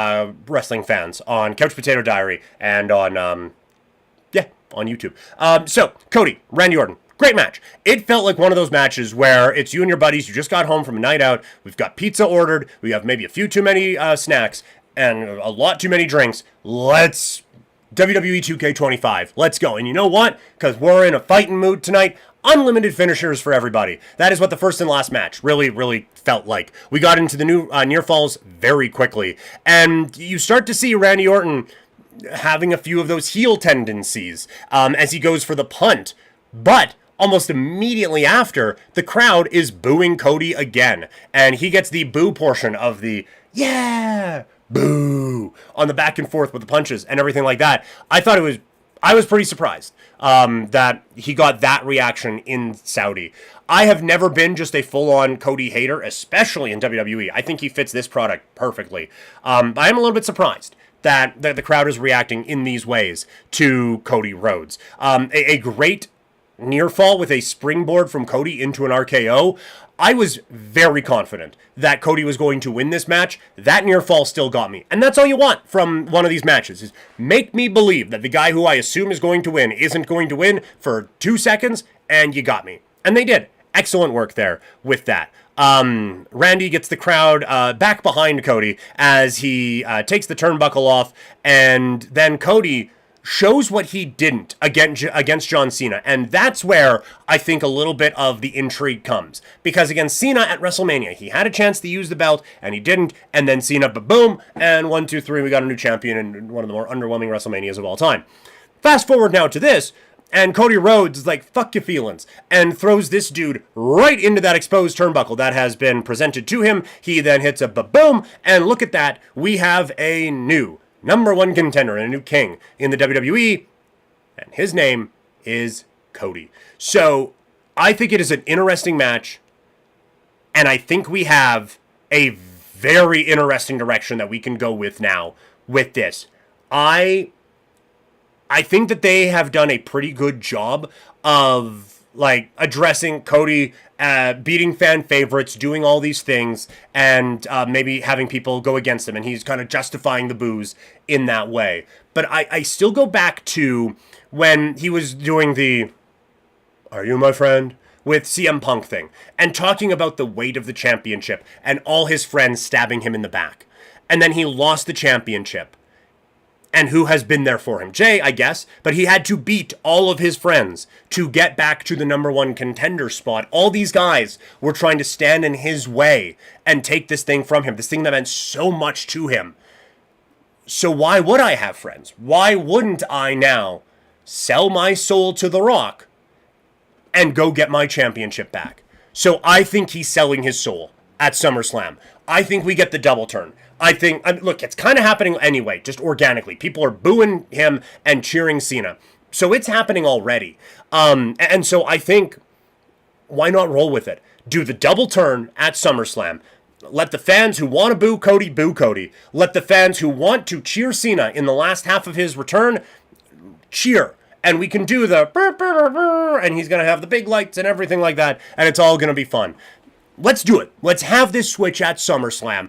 wrestling fans on Couch Potato Diary and on YouTube. So, Cody, Randy Orton. Great match. It felt like one of those matches where it's you and your buddies, you just got home from a night out, we've got pizza ordered, we have maybe a few too many snacks, and a lot too many drinks. Let's WWE 2K25. Let's go. And you know what? Because we're in a fighting mood tonight, unlimited finishers for everybody. That is what the first and last match really felt like. We got into the new near falls very quickly, and you start to see Randy Orton having a few of those heel tendencies as he goes for the punt. But almost immediately after, the crowd is booing Cody again, and he gets the boo portion of the yeah, boo on the back and forth with the punches and everything like that. I was pretty surprised that he got that reaction in Saudi. I have never been just a full-on Cody hater, especially in WWE. I think he fits this product perfectly. I am a little bit surprised that the crowd is reacting in these ways to Cody Rhodes. A great near fall with a springboard from Cody into an RKO. I was very confident that Cody was going to win this match. That near fall still got me. And that's all you want from one of these matches, is make me believe that the guy who I assume is going to win isn't going to win for 2 seconds, and you got me. And they did. Excellent work there with that. Randy gets the crowd back behind Cody as he takes the turnbuckle off, and then Cody shows what he didn't against John Cena. And that's where I think a little bit of the intrigue comes. Because against Cena at WrestleMania, he had a chance to use the belt, and he didn't. And then Cena, boom, and 1, 2, 3, we got a new champion in one of the more underwhelming WrestleManias of all time. Fast forward now to this, and Cody Rhodes is like, fuck your feelings, and throws this dude right into that exposed turnbuckle that has been presented to him. He then hits a boom, and look at that, we have a new number 1 contender and a new king in the WWE, and his name is Cody. So, I think it is an interesting match, and I think we have a very interesting direction that we can go with now with this. I think that they have done a pretty good job of like addressing Cody, beating fan favorites, doing all these things, and maybe having people go against him, and he's kind of justifying the boos in that way. But I still go back to when he was doing the "Are you my friend?" with CM Punk thing, and talking about the weight of the championship, and all his friends stabbing him in the back. And then he lost the championship. And who has been there for him? Jay, I guess, but he had to beat all of his friends to get back to the number one contender spot. All these guys were trying to stand in his way and take this thing from him, this thing that meant so much to him. So why would I have friends? Why wouldn't I now sell my soul to The Rock and go get my championship back? So I think he's selling his soul at SummerSlam. I think we get the double turn. Look, it's kind of happening anyway, just organically. People are booing him and cheering Cena. So it's happening already. And so I think, why not roll with it? Do the double turn at SummerSlam. Let the fans who want to boo Cody. Let the fans who want to cheer Cena in the last half of his return, cheer. And we can do the burr, burr, burr, and he's going to have the big lights and everything like that, and it's all going to be fun. Let's do it. Let's have this switch at SummerSlam.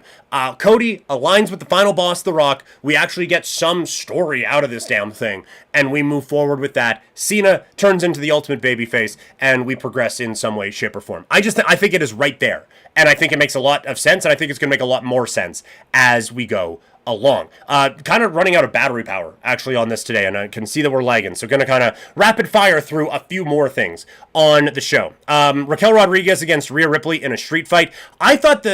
Cody aligns with the final boss, The Rock. We actually get some story out of this damn thing, and we move forward with that. Cena turns into the ultimate babyface, and we progress in some way, shape, or form. I think it is right there, and I think it makes a lot of sense, and I think it's going to make a lot more sense as we go along. Kind of running out of battery power actually on this today, and I can see that we're lagging, so gonna kind of rapid fire through a few more things on the show. Raquel Rodriguez against Rhea Ripley in a street fight. I thought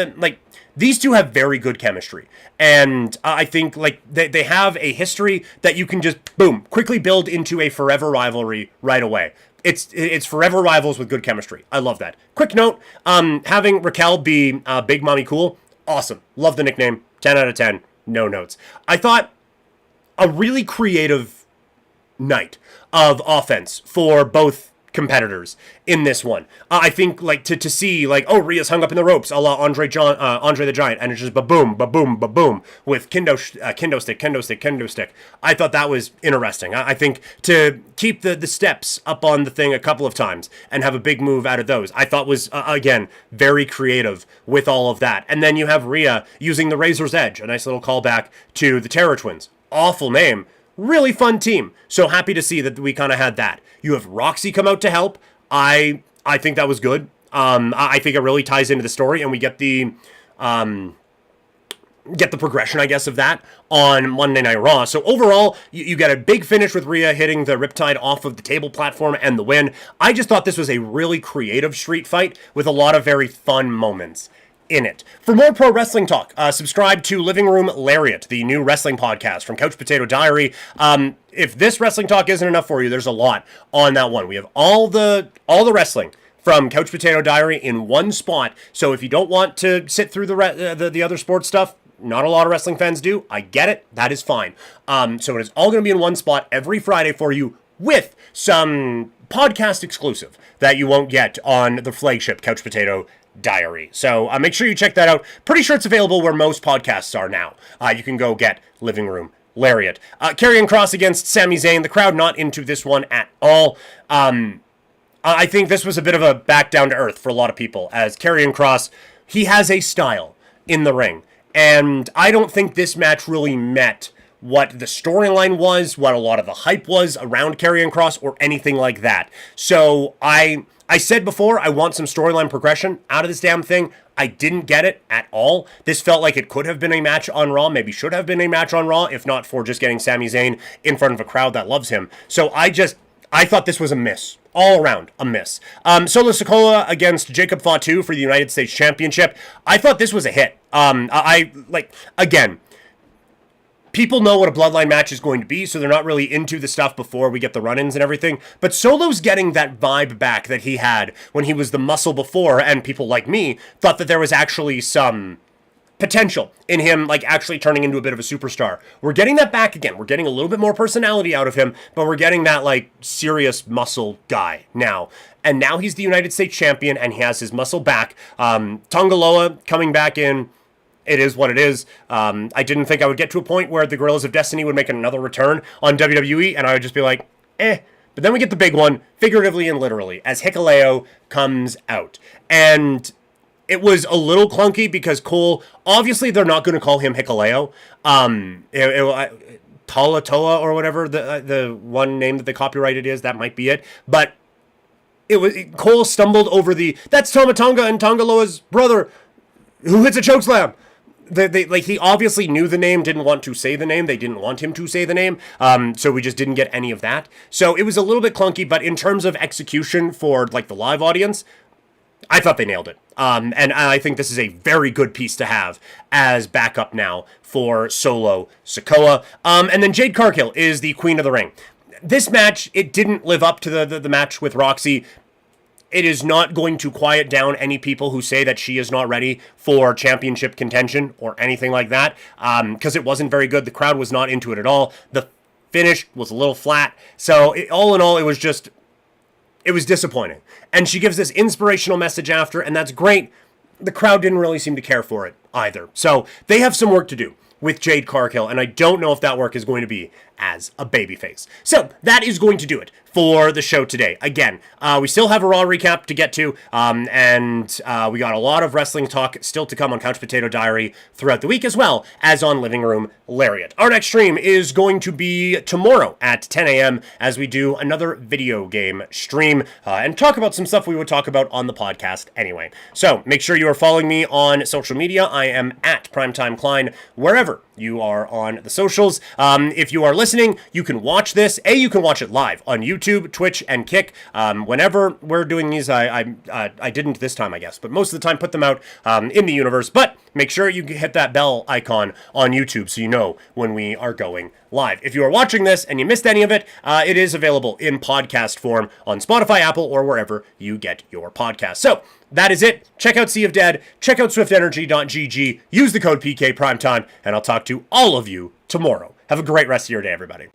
these two have very good chemistry, and I think they have a history that you can just boom quickly build into a forever rivalry right away. It's forever rivals with good chemistry. I love that. Quick note, having Raquel be Big Mommy Cool, awesome. Love the nickname. 10 out of 10. No notes. I thought a really creative night of offense for both competitors in this one. I think to see Rhea's hung up in the ropes, a la Andre the Giant, and it's just ba-boom, ba-boom, ba-boom with kendo stick. I thought that was interesting. I think to keep the steps up on the thing a couple of times and have a big move out of those, I thought was, again, very creative with all of that. And then you have Rhea using the Razor's Edge, a nice little callback to the Terror Twins. Awful name. Really fun team. So happy to see that we kind of had that. You have Roxy come out to help. I think that was good. I think it really ties into the story, and we get the progression, I guess, of that on Monday Night Raw. So overall, you get a big finish with Rhea hitting the Riptide off of the table platform and the win. I just thought this was a really creative street fight with a lot of very fun moments in it. For more pro wrestling talk, subscribe to Living Room Lariat, the new wrestling podcast from Couch Potato Diary. If this wrestling talk isn't enough for you, there's a lot on that one. We have all the wrestling from Couch Potato Diary in one spot. So if you don't want to sit through the other sports stuff, not a lot of wrestling fans do. I get it. That is fine. So it is all going to be in one spot every Friday for you, with some podcast exclusive that you won't get on the flagship Couch Potato Diary. So make sure you check that out. Pretty sure it's available where most podcasts are now. You can go get Living Room Lariat. Karrion Kross against Sami Zayn. The crowd not into this one at all. I think this was a bit of a back down to earth for a lot of people, as Karrion Kross, he has a style in the ring, and I don't think this match really met what the storyline was, what a lot of the hype was around Karrion Kross, or anything like that. So I said before, I want some storyline progression out of this damn thing. I didn't get it at all. This felt like it could have been a match on Raw, maybe should have been a match on Raw, if not for just getting Sami Zayn in front of a crowd that loves him. So I thought this was a miss. All around, a miss. Solo Sikoa against Jacob Fatu for the United States Championship. I thought this was a hit. Again, people know what a bloodline match is going to be, so they're not really into the stuff before we get the run-ins and everything. But Solo's getting that vibe back that he had when he was the muscle before, and people like me thought that there was actually some potential in him, like, actually turning into a bit of a superstar. We're getting that back again. We're getting a little bit more personality out of him, but we're getting that, like, serious muscle guy now. And now he's the United States champion, and he has his muscle back. Tongaloa coming back in. It is what it is. I didn't think I would get to a point where the Gorillas of Destiny would make another return on WWE, and I would just be like, eh. But then we get the big one, figuratively and literally, as Hikuleo comes out. And it was a little clunky because Cole, obviously they're not going to call him Hikuleo. Toa or whatever the one name that they copyrighted is, that might be it. But Cole stumbled over that's Tama Tonga and Tongaloa's brother who hits a chokeslam. He obviously knew the name, didn't want to say the name. They didn't want him to say the name, so we just didn't get any of that. So it was a little bit clunky, but in terms of execution for, like, the live audience, I thought they nailed it. And I think this is a very good piece to have as backup now for Solo Sikoa. And then Jade Cargill is the Queen of the Ring. This match, it didn't live up to the match with Roxy. It is not going to quiet down any people who say that she is not ready for championship contention or anything like that, because it wasn't very good. The crowd was not into it at all. The finish was a little flat. So all in all, it was disappointing. And she gives this inspirational message after, and that's great. The crowd didn't really seem to care for it either. So they have some work to do with Jade Cargill, and I don't know if that work is going to be as a babyface. So that is going to do it for the show today. Again, we still have a Raw recap to get to, and we got a lot of wrestling talk still to come on Couch Potato Diary throughout the week, as well as on Living Room Lariat. Our next stream is going to be tomorrow at 10 a.m. as we do another video game stream and talk about some stuff we would talk about on the podcast anyway. So make sure you are following me on social media. I am at Primetime Klein, wherever you are on the socials. If you are listening, you can watch this. You can watch it live on YouTube, Twitch, and Kick. Whenever we're doing these, I didn't this time, I guess, but most of the time put them out in the universe. But make sure you hit that bell icon on YouTube so you know when we are going live. If you are watching this and you missed any of it, it is available in podcast form on Spotify, Apple, or wherever you get your podcasts. So that is it. Check out Sea of Dead. Check out swiftenergy.gg. Use the code PK Primetime, and I'll talk to all of you tomorrow. Have a great rest of your day, everybody.